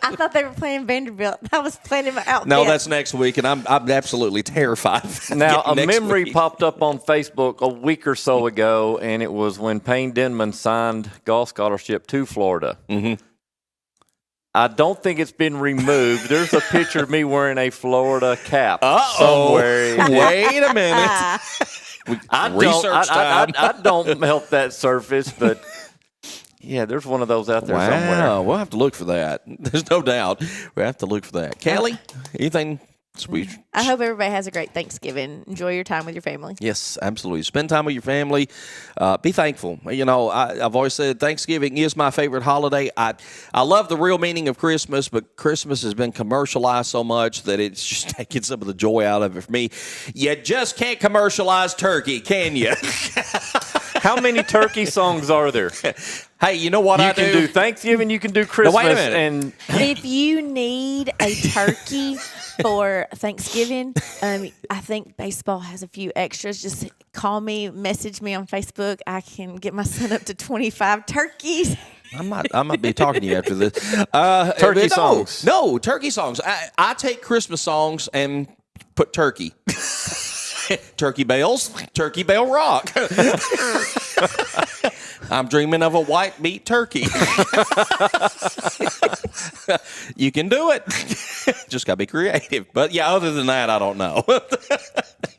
I thought they were playing Vanderbilt. I was planning my outfit. No, that's next week, and I'm absolutely terrified. Now, a memory popped up on Facebook a week or so ago, and it was when Payne Denman signed golf scholarship to Florida. Mm-hmm. I don't think it's been removed. There's a picture of me wearing a Florida cap somewhere. Wait a minute. I don't help that surface, but yeah, there's one of those out there somewhere. We'll have to look for that. There's no doubt. We'll have to look for that. Kelly, anything sweet? I hope everybody has a great Thanksgiving. Enjoy your time with your family. Yes, absolutely. Spend time with your family. Be thankful. I've always said Thanksgiving is my favorite holiday. I love the real meaning of Christmas, but Christmas has been commercialized so much that it's just taking some of the joy out of it for me. You just can't commercialize turkey, can you? How many turkey songs are there? Hey, you know what you can do Thanksgiving, you can do Christmas. Now, wait a minute. And if you need a turkey for Thanksgiving, I think baseball has a few extras. Just call me, message me on Facebook. I can get my son up to 25 turkeys. I might be talking to you after this. Turkey songs. No, turkey songs. I take Christmas songs and put turkey. Turkey bells, turkey bell rock. I'm dreaming of a white meat turkey. You can do it. Just got to be creative. But yeah, other than that, I don't know.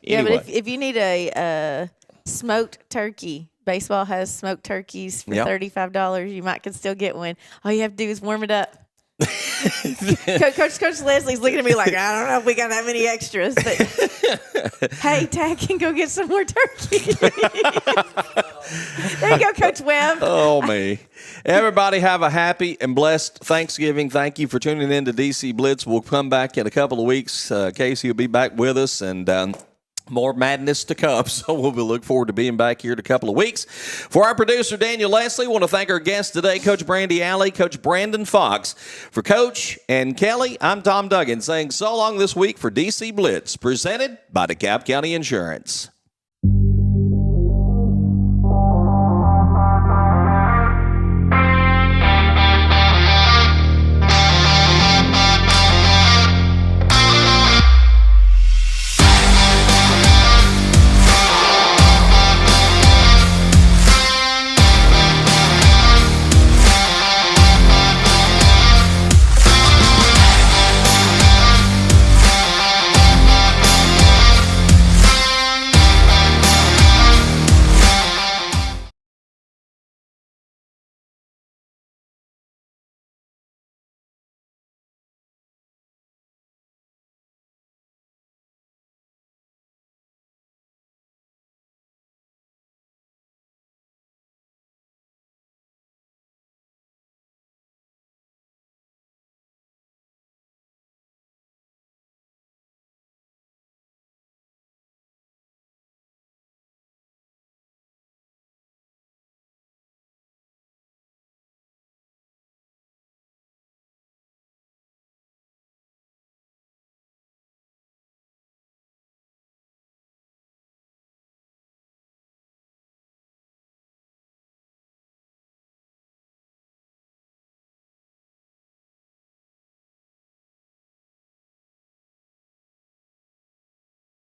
Yeah, but if you need a smoked turkey, baseball has smoked turkeys for $35. You can still get one. All you have to do is warm it up. Coach Leslie's looking at me like, I don't know if we got that many extras, but hey, Tag can go get some more turkey. There you go, Coach Webb. Oh, me. Everybody have a happy and blessed Thanksgiving. Thank you for tuning in to DC Blitz. We'll come back in a couple of weeks. Casey will be back with us, and more madness to come, so we'll look forward to being back here in a couple of weeks. For our producer, Daniel Leslie, I want to thank our guests today, Coach Brandy Alley, Coach Brandon Fox. For Coach and Kelly, I'm Tom Duggan saying so long this week for DC Blitz, presented by DeKalb County Insurance.